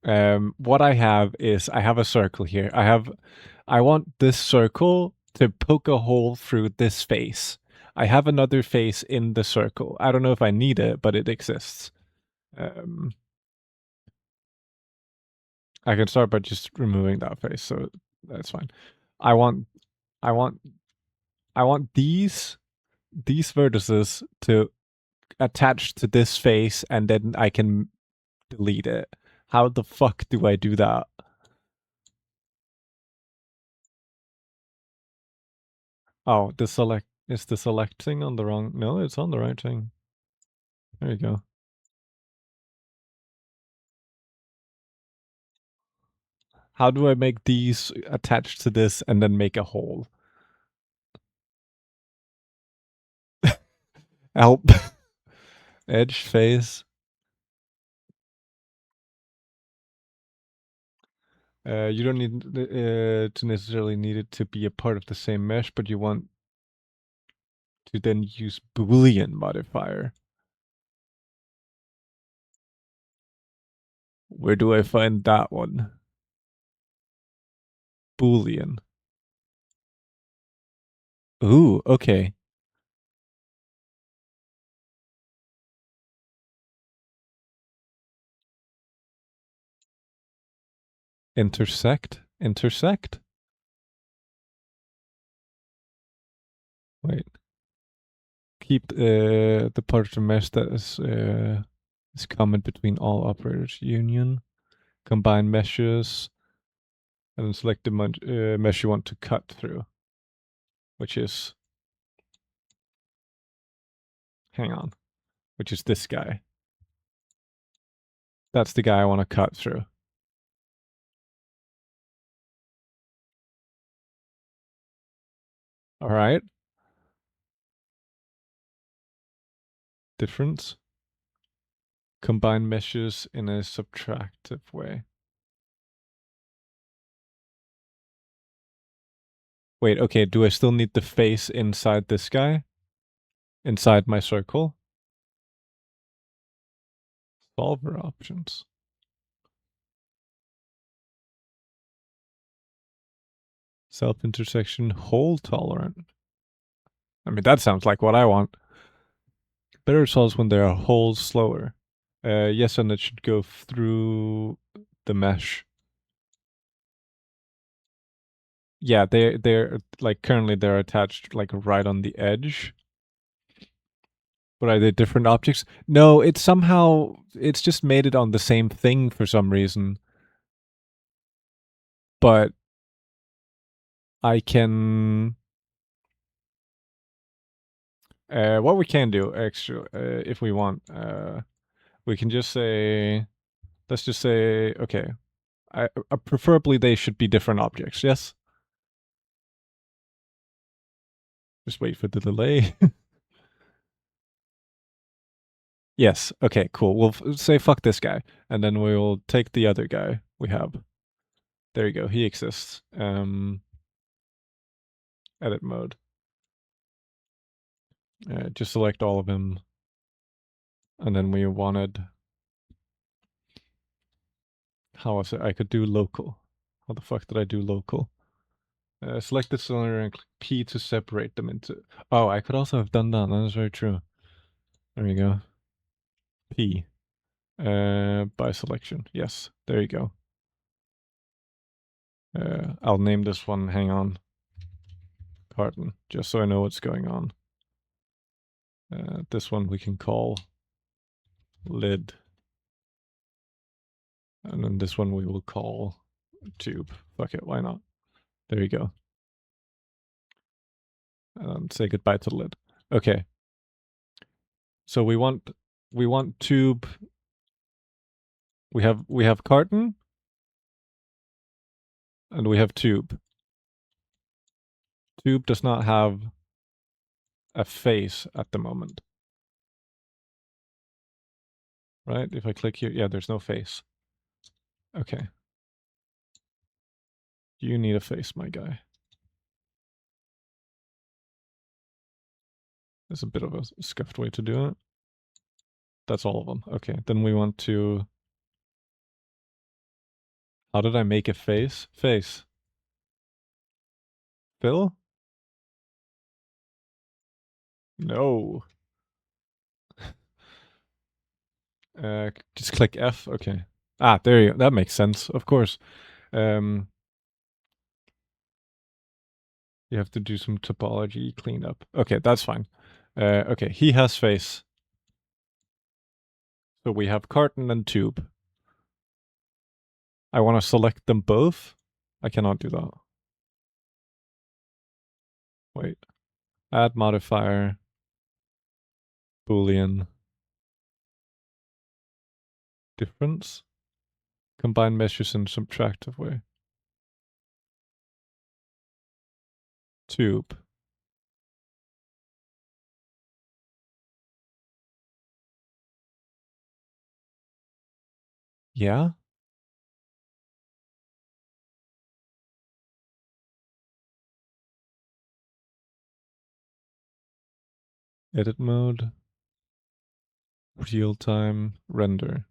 [SPEAKER 1] what I have is I have a circle here. I want this circle to poke a hole through this face. I have another face in the circle. I don't know if I need it, but it exists. I can start by just removing that face, so that's fine. I want I want I want these these vertices to attach to this face and then I can delete it. How the fuck do I do that? Oh, the select is the select thing on the wrong? No, it's on the right thing. There you go. How do I make these attached to this and then make a hole? Help. Edge, face. You don't need to necessarily need it to be a part of the same mesh, but you want to then use Boolean modifier. Where do I find that one? Boolean. Ooh, okay. Intersect? Intersect? Wait. Keep the part of the mesh that is common between all operators. Union. Combine meshes. And then select the mesh you want to cut through. Which is... Hang on. Which is this guy. That's the guy I want to cut through. All right. Difference. Combine meshes in a subtractive way. Wait, okay, do I still need the face inside this guy? Inside my circle? Solver options. Self-intersection hole tolerant. I mean, that sounds like what I want. Better results when there are holes slower. Yes, and it should go through the mesh. Yeah, they're like currently they're attached like right on the edge. But are they different objects? No, it's somehow it's just made it on the same thing for some reason. But I can what we can do actually if we want we can just say let's just say okay. Preferably they should be different objects. Yes. Just wait for the delay. Yes. Okay, cool. We'll say fuck this guy, and then we'll take the other guy we have. There you go. He exists. Edit mode. Just select all of them, and then we wanted. How was it? I could do local. How the fuck did I do local? Select the cylinder and click P to separate them into. Oh, I could also have done that. That is very true. There you go. P. By selection. Yes. There you go. I'll name this one, hang on, carton, just so I know what's going on. This one we can call lid. And then this one we will call tube. Fuck it, why not? There you go. Say goodbye to the lid. Okay. So we want tube. We have carton and we have tube. Tube does not have a face at the moment. Right? If I click here, yeah, there's no face. Okay. You need a face, my guy. There's a bit of a scuffed way to do it. That's all of them. Okay, then we want to... How did I make a face? Face. Fill? No. Just click F. Okay. Ah, there you go. That makes sense. Of course. You have to do some topology cleanup. Okay, that's fine. Okay, he has face. So we have carton and tube. I want to select them both. I cannot do that. Wait. Add modifier. Boolean. Difference. Combine measures in subtractive way. Tube. Yeah? Edit mode. Real time render.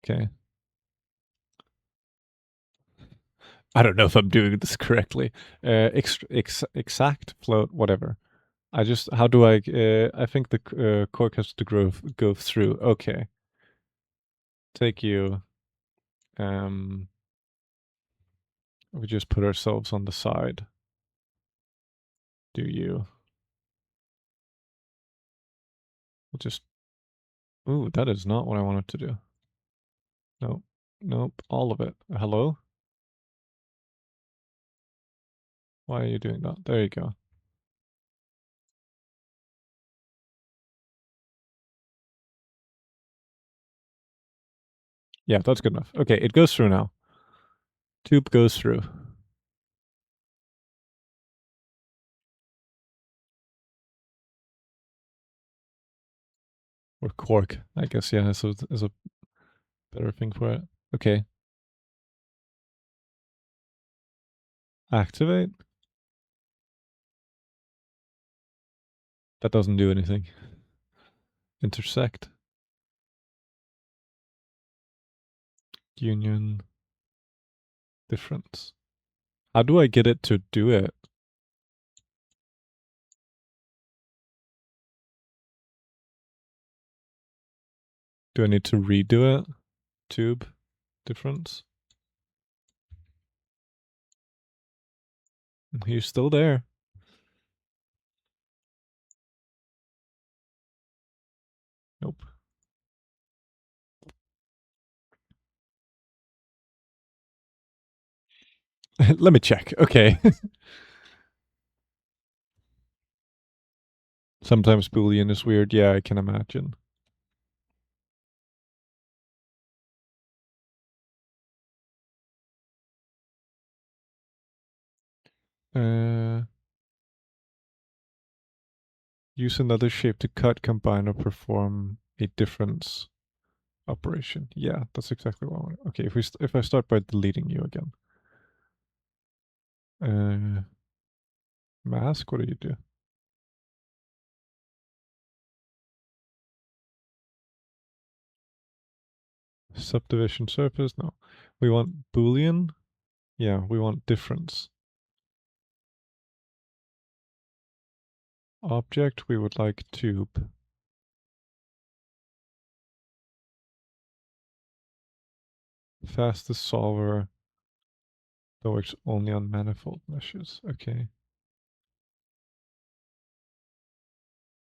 [SPEAKER 1] Okay. I don't know if I'm doing this correctly. Exact float, whatever. How do I think the cork has to go through. Okay. Take you. We just put ourselves on the side. Do you? We'll just. Ooh, that is not what I wanted to do. Nope. Nope. All of it. Hello? Why are you doing that? There you go. Yeah, that's good enough. Okay, it goes through now. Tube goes through. Or cork, I guess, yeah, is a better thing for it. Okay. Activate. That doesn't do anything. Intersect. Union. Difference. How do I get it to do it? Do I need to redo it? Tube. Difference. He's still there. Nope. Let me check. Okay. Sometimes Boolean is weird. Yeah, I can imagine. Use another shape to cut, combine, or perform a difference operation. Yeah, that's exactly what I want. Okay, if I start by deleting you again. Mask, what do you do? Subdivision surface? No. We want Boolean? Yeah, we want difference. Object, we would like tube. Fastest solver that works only on manifold meshes. Okay.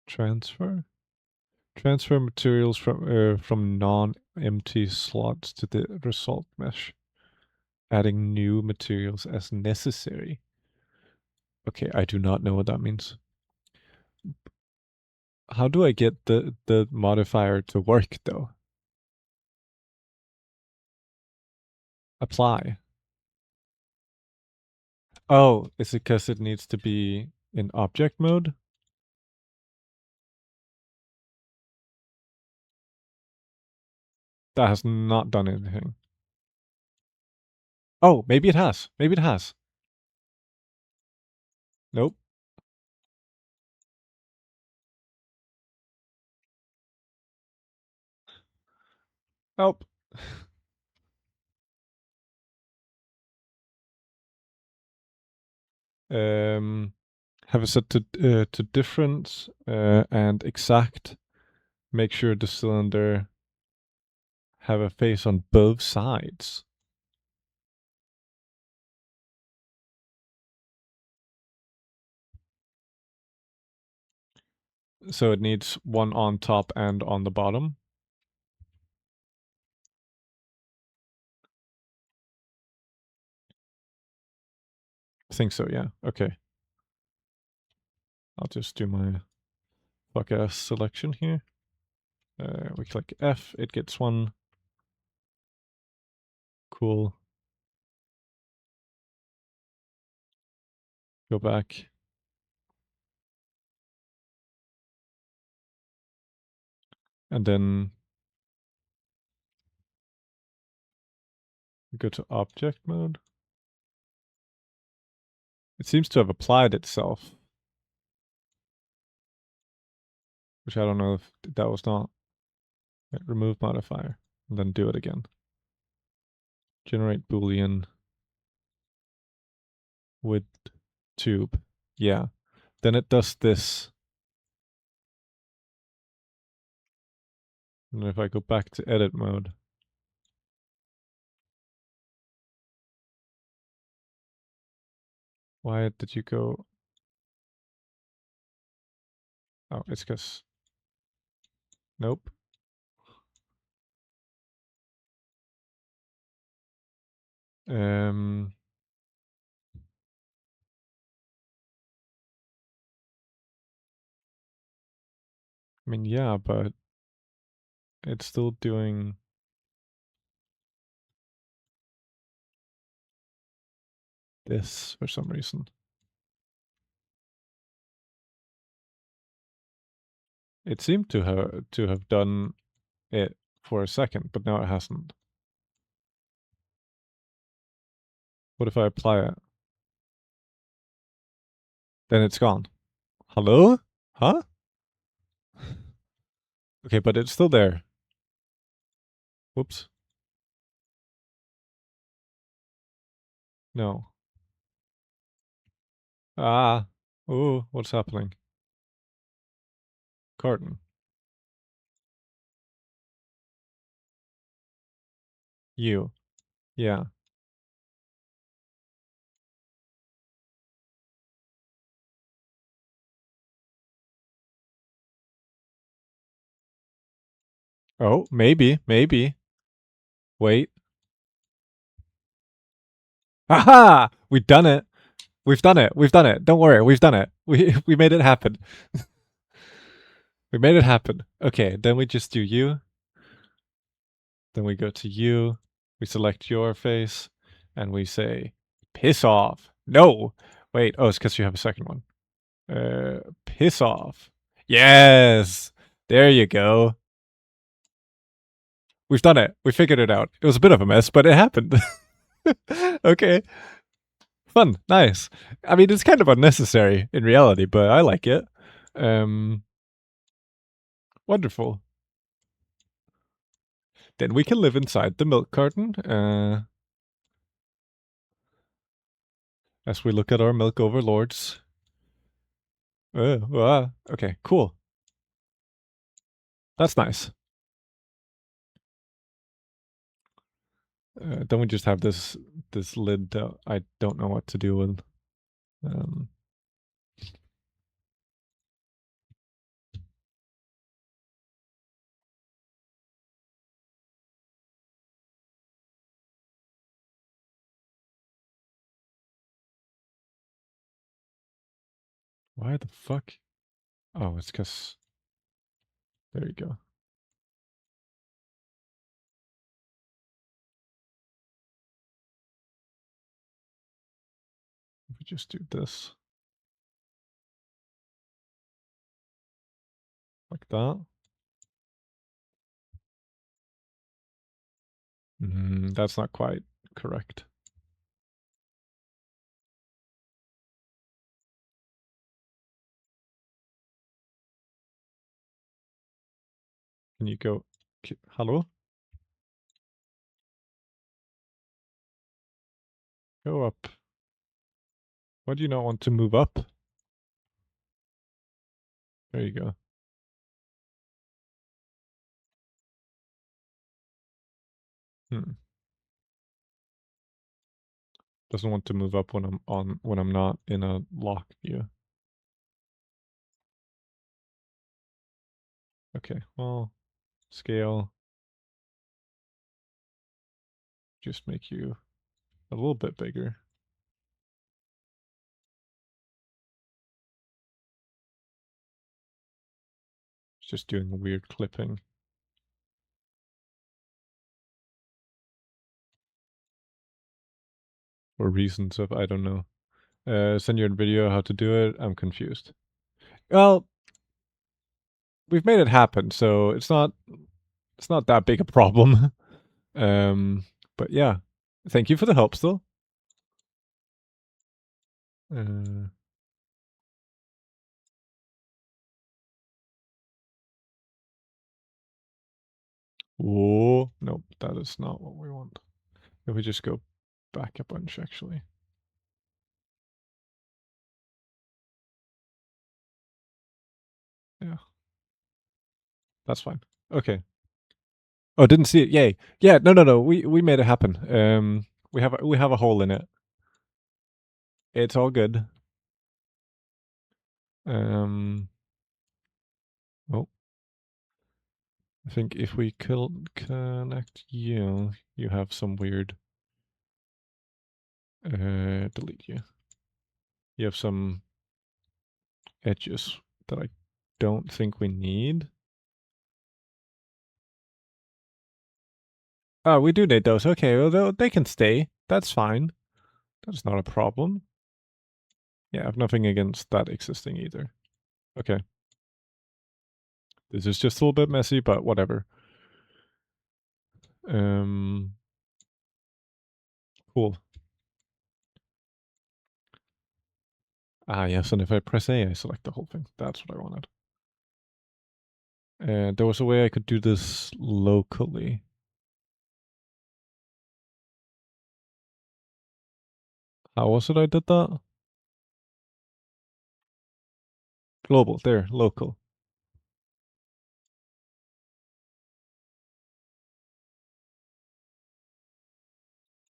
[SPEAKER 1] Transfer? Transfer materials from non-empty slots to the result mesh. Adding new materials as necessary. Okay, I do not know what that means. How do I get the modifier to work though? Apply. Oh, is it because it needs to be in object mode? That has not done anything. Oh, maybe it has. Maybe it has. Nope. Nope. Have it set to difference and exact. Make sure the cylinder have a face on both sides. So it needs one on top and on the bottom. I think so, yeah. Okay. I'll just do my fuck ass selection here. We click F, it gets one. Cool. Go back. And then go to object mode. It seems to have applied itself, which I don't know if that was not. Remove modifier, and then do it again. Generate Boolean with tube. Yeah. Then it does this. And if I go back to edit mode, why did you go? Oh, it's because. Nope. Um, I mean, yeah, but it's still doing this for some reason. It seemed to have done it for a second, but now it hasn't. What if I apply it? Then it's gone. Hello? Huh? Okay, but it's still there. Whoops. No. Ah. Ooh, what's happening? Carton. You. Yeah. Oh, maybe, maybe. Wait. Aha! We've done it. We've done it. We've done it. Don't worry. We've done it. We made it happen. We made it happen. Okay, then we just do you. Then we go to you. We select your face and we say, piss off. No. Wait. Oh, it's because you have a second one. Piss off. Yes. There you go. We've done it. We figured it out. It was a bit of a mess, but it happened. Okay. Fun. Nice. I mean, it's kind of unnecessary in reality, but I like it. Um, Wonderful. Then we can live inside the milk carton as we look at our milk overlords. Okay, cool. That's nice. Then we just have this lid that I don't know what to do with. Um, why the fuck? Oh, it's because. There you go. If we just do this. Like that. That's not quite correct. Can you go? Hello? Go up. Why do you not want to move up? There you go. Doesn't want to move up when I'm not in a lock view. Okay, well, scale. Just make you a little bit bigger. Just doing weird clipping. For reasons of, I don't know. Send you a video how to do it. I'm confused. Well, we've made it happen, so it's not that big a problem. But yeah, thank you for the help still. Uh, oh, nope, that is not what we want. If we just go back a bunch, actually. Yeah, that's fine. Okay. Oh, didn't see it. Yay. Yeah, no. We made it happen. We have a hole in it. It's all good. Um, oh, I think if we connect you, you have some weird. Delete you. You have some edges that I don't think we need. Oh, we do need those. Okay, well, they can stay. That's fine. That's not a problem. Yeah, I have nothing against that existing either. Okay. This is just a little bit messy, but whatever. Cool. Ah, yes, and if I press A, I select the whole thing. That's what I wanted. There was a way I could do this locally. How was it I did that? Global, there, local.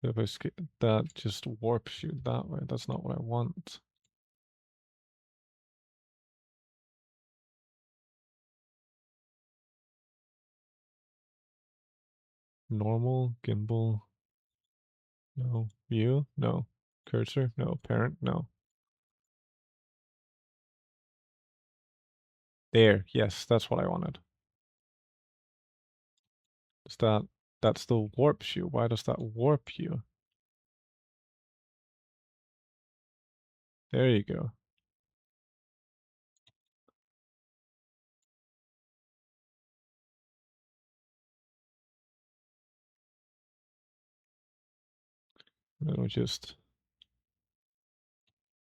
[SPEAKER 1] If I skip that, just warps you that way. That's not what I want. Normal, gimbal, no. View, no. Cursor, no. Parent, no. There, yes, that's what I wanted. Is that still warps you? Why does that warp you? There you go. And then we just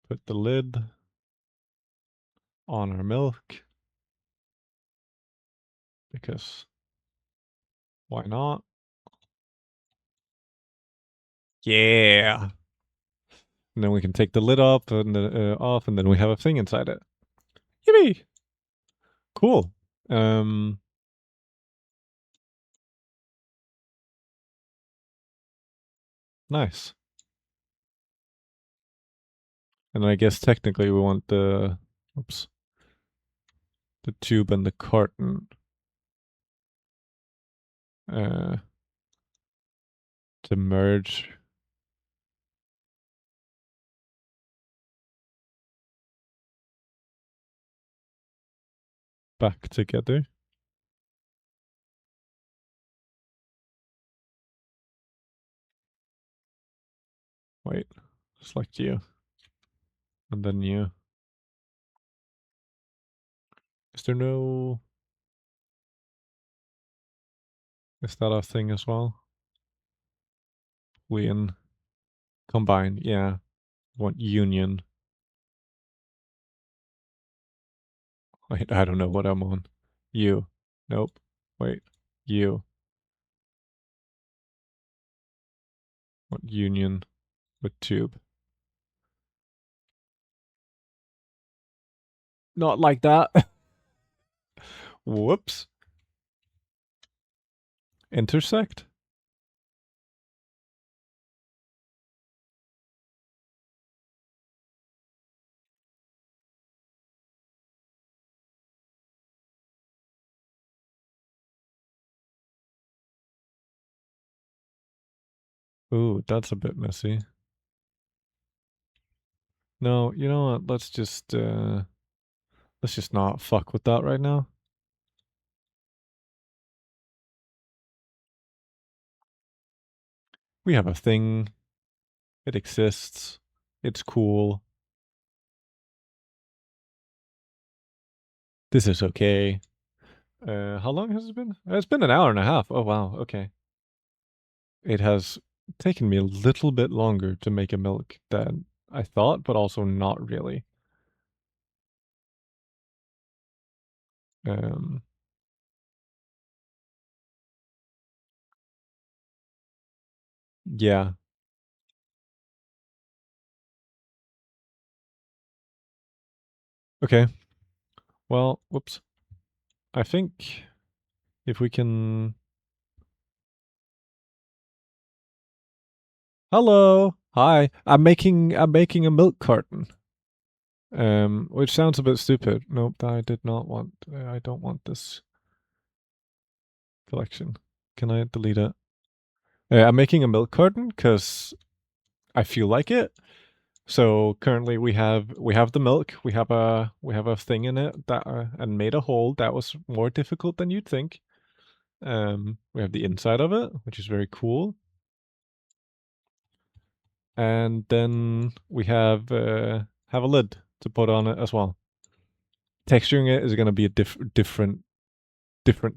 [SPEAKER 1] put the lid on our milk. Because why not? Yeah. And then we can take the lid off and then we have a thing inside it. Yippee! Cool. Nice. And I guess technically we want the tube and the carton uh, to merge back together. Wait, select you. And then you. Is there no... Is that a thing as well? Win. Combine, yeah. Want union. Wait, I don't know what I'm on. You. Nope. Wait. You. Want union with tube. Not like that. Whoops. Intersect? Ooh, that's a bit messy. No, you know what? Let's just not fuck with that right now. We have a thing. It exists. It's cool. This is okay. How long has it been? It's been an hour and a half. Oh wow. Okay. It has taken me a little bit longer to make a milk than I thought, but also not really. Um, yeah. Okay. Well, whoops. I think if we can. Hello. Hi. I'm making a milk carton. Which sounds a bit stupid. Nope, I did not want. I don't want this collection. Can I delete it? I'm making a milk carton because I feel like it. So currently we have the milk. We have a thing in it that and made a hole that was more difficult than you'd think. We have the inside of it, which is very cool, and then we have a lid to put on it as well. Texturing it is going to be a different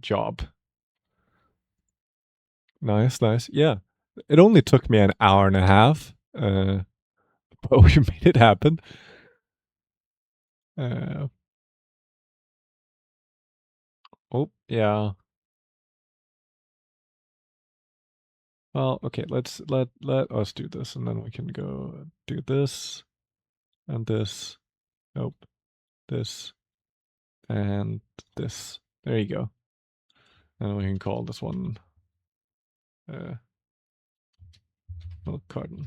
[SPEAKER 1] job. Nice, nice. Yeah, it only took me an hour and a half, but we made it happen. Uh, oh yeah. Well, okay. Let us do this, and then we can go do this and this. Nope, this and this. There you go. And we can call this one uh, milk carton.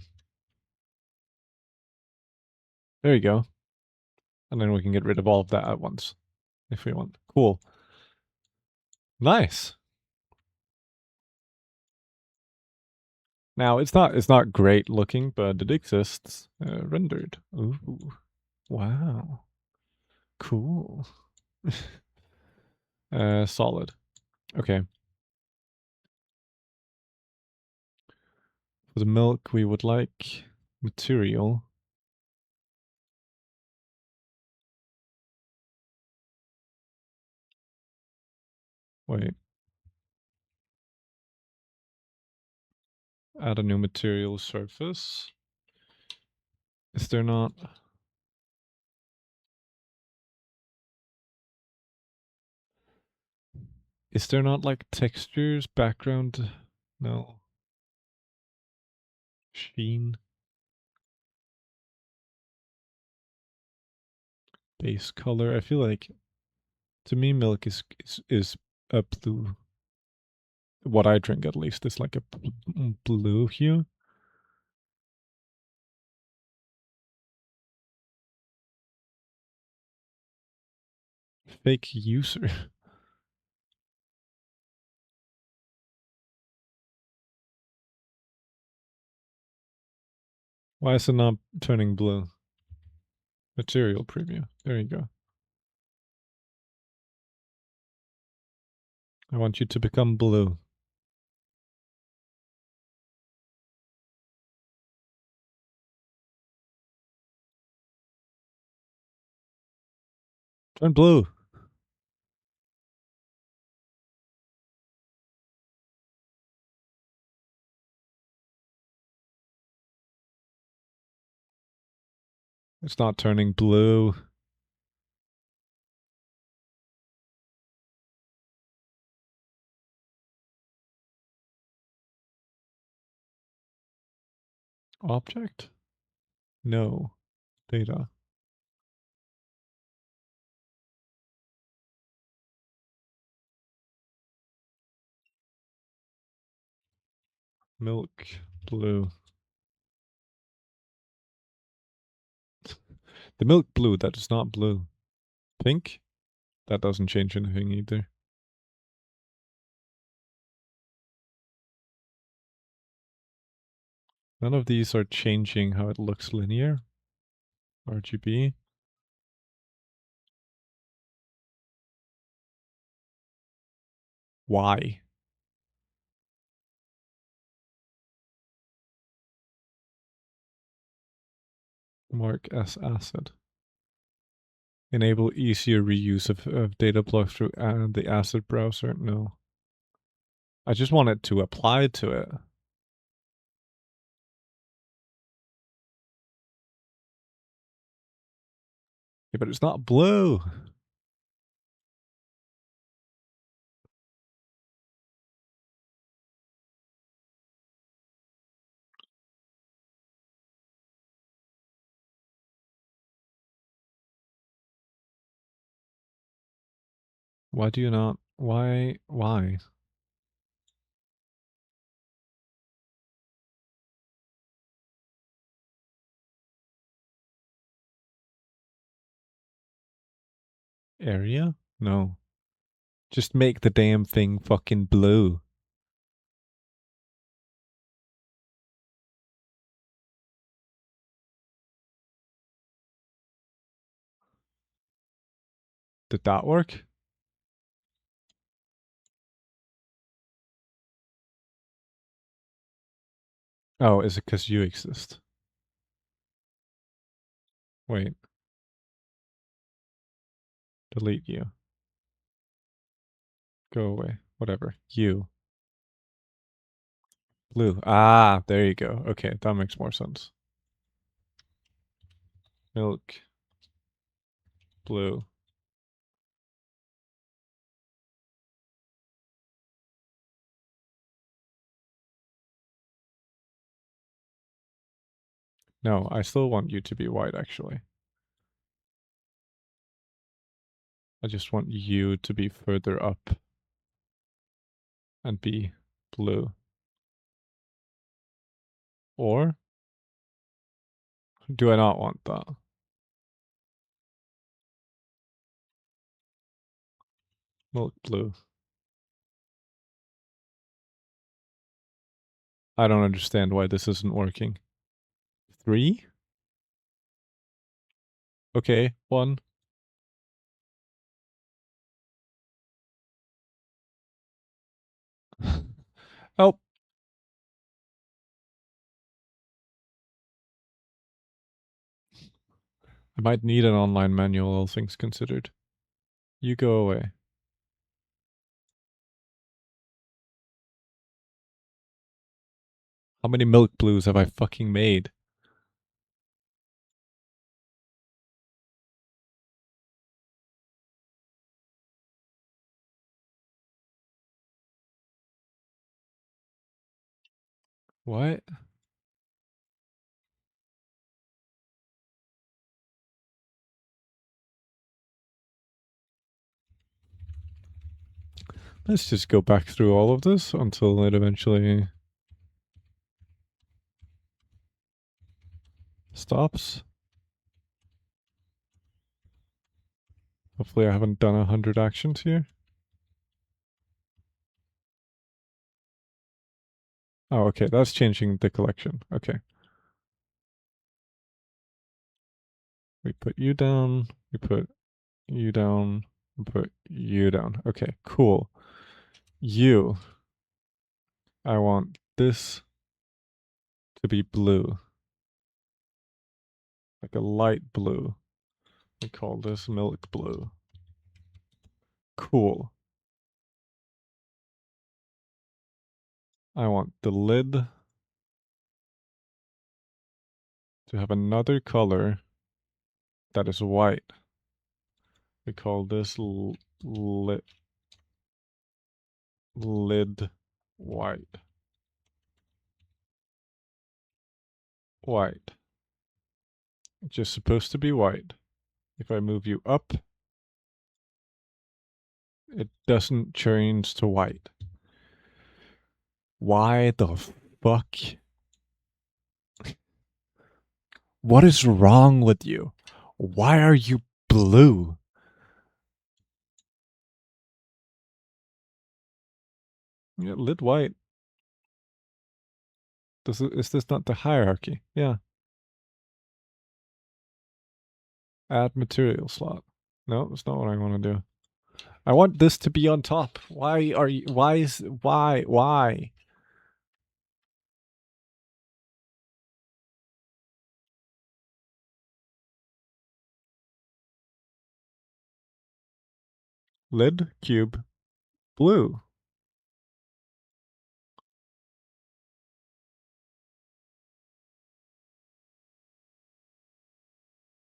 [SPEAKER 1] There you go. And then we can get rid of all of that at once if we want. Cool. Nice. Now it's not great looking, but it exists. Rendered. Ooh. Wow. Cool. Solid. Okay. For the milk, we would like material. Wait. Add a new material surface. Is there not? Is there not like textures, background? No. Sheen. Base color. I feel like to me milk is a blue. What I drink at least is like a blue hue. Fake user. Why is it not turning blue? Material preview. There you go. I want you to become blue. Turn blue. It's not turning blue. Object? No. Data. Milk. Blue. The milk blue, that is not blue. Pink? That doesn't change anything either. None of these are changing how it looks linear. RGB. Why? Mark as acid. Enable easier reuse of data blocks through the acid browser. No. I just want it to apply to it. Yeah, but it's not blue. Why do you not? Why? Why? Area? No. Just make the damn thing fucking blue. Did that work? Oh, is it because you exist? Wait. Delete you. Go away. Whatever. You. Blue. Ah, there you go. Okay, that makes more sense. Milk. Blue. No, I still want you to be white, actually. I just want you to be further up and be blue. Or do I not want that? Milk blue. I don't understand why this isn't working. 3? Okay, 1. Oh, I might need an online manual, all things considered. You go away. How many milk blues have I fucking made? What? Let's just go back through all of this until it eventually stops. Hopefully I haven't done 100 actions here. Oh, okay, that's changing the collection. Okay. We put you down, we put you down, we put you down. Okay, cool. You. I want this to be blue. Like a light blue. We call this milk blue. Cool. I want the lid to have another color that is white. We call this lid white. White. It's just supposed to be white. If I move you up, it doesn't change to white. Why the fuck? What is wrong with you? Why are you blue? Yeah, lid white. Is this not the hierarchy? Yeah. Add material slot. No, that's not what I want to do. I want this to be on top. Why? Lid, cube, blue.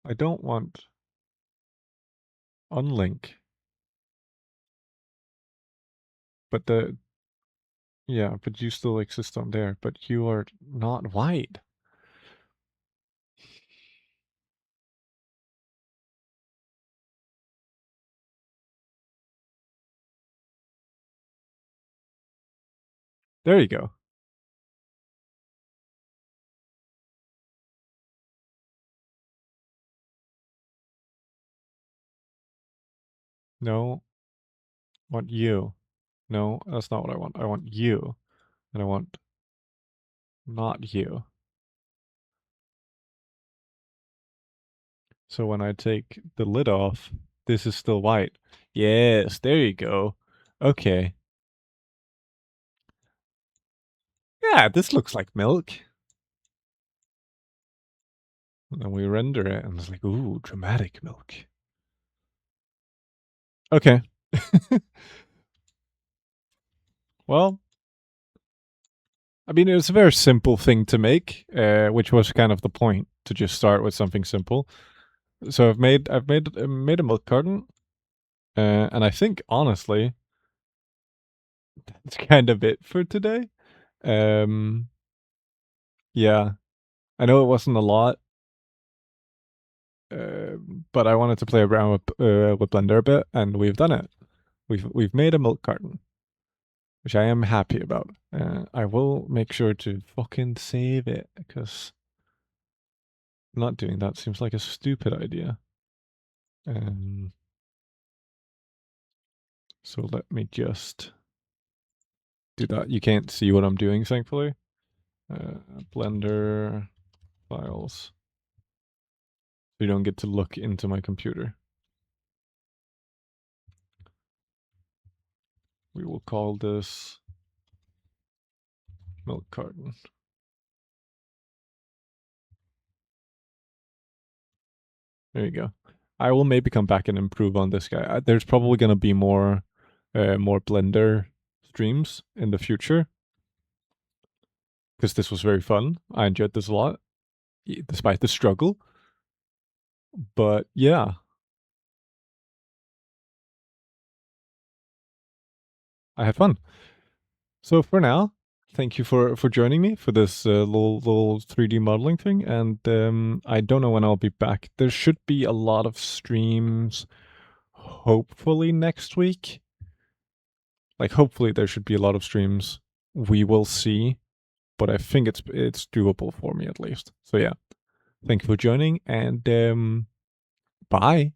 [SPEAKER 1] I don't want unlink. But but you still exist on there, but you are not white. There you go. No, I want you. No, that's not what I want. I want you. And I want not you. So when I take the lid off, this is still white. Yes, there you go. Okay. Yeah, this looks like milk. And then we render it, and it's like, ooh, dramatic milk. Okay. Well, I mean, it was a very simple thing to make, which was kind of the point, to just start with something simple. So I've made a milk carton, and I think honestly, that's kind of it for today. Um, yeah, I know it wasn't a lot, but I wanted to play around with Blender a bit, and we've done it. We've made a milk carton, which I am happy about. I will make sure to fucking save it, because not doing that seems like a stupid idea. So let me just do that. You can't see what I'm doing, thankfully. Blender files. So you don't get to look into my computer. We will call this milk carton. There you go. I will maybe come back and improve on this guy. There's probably going to be more Blender streams in the future, because this was very fun. I enjoyed this a lot, despite the struggle. But yeah, I had fun. So for now, thank you for joining me for this little 3D modeling thing. And I don't know when I'll be back. There should be a lot of streams, hopefully next week. Like, hopefully there should be a lot of streams. We will see, but I think it's doable for me at least. So yeah, thank you for joining, and bye.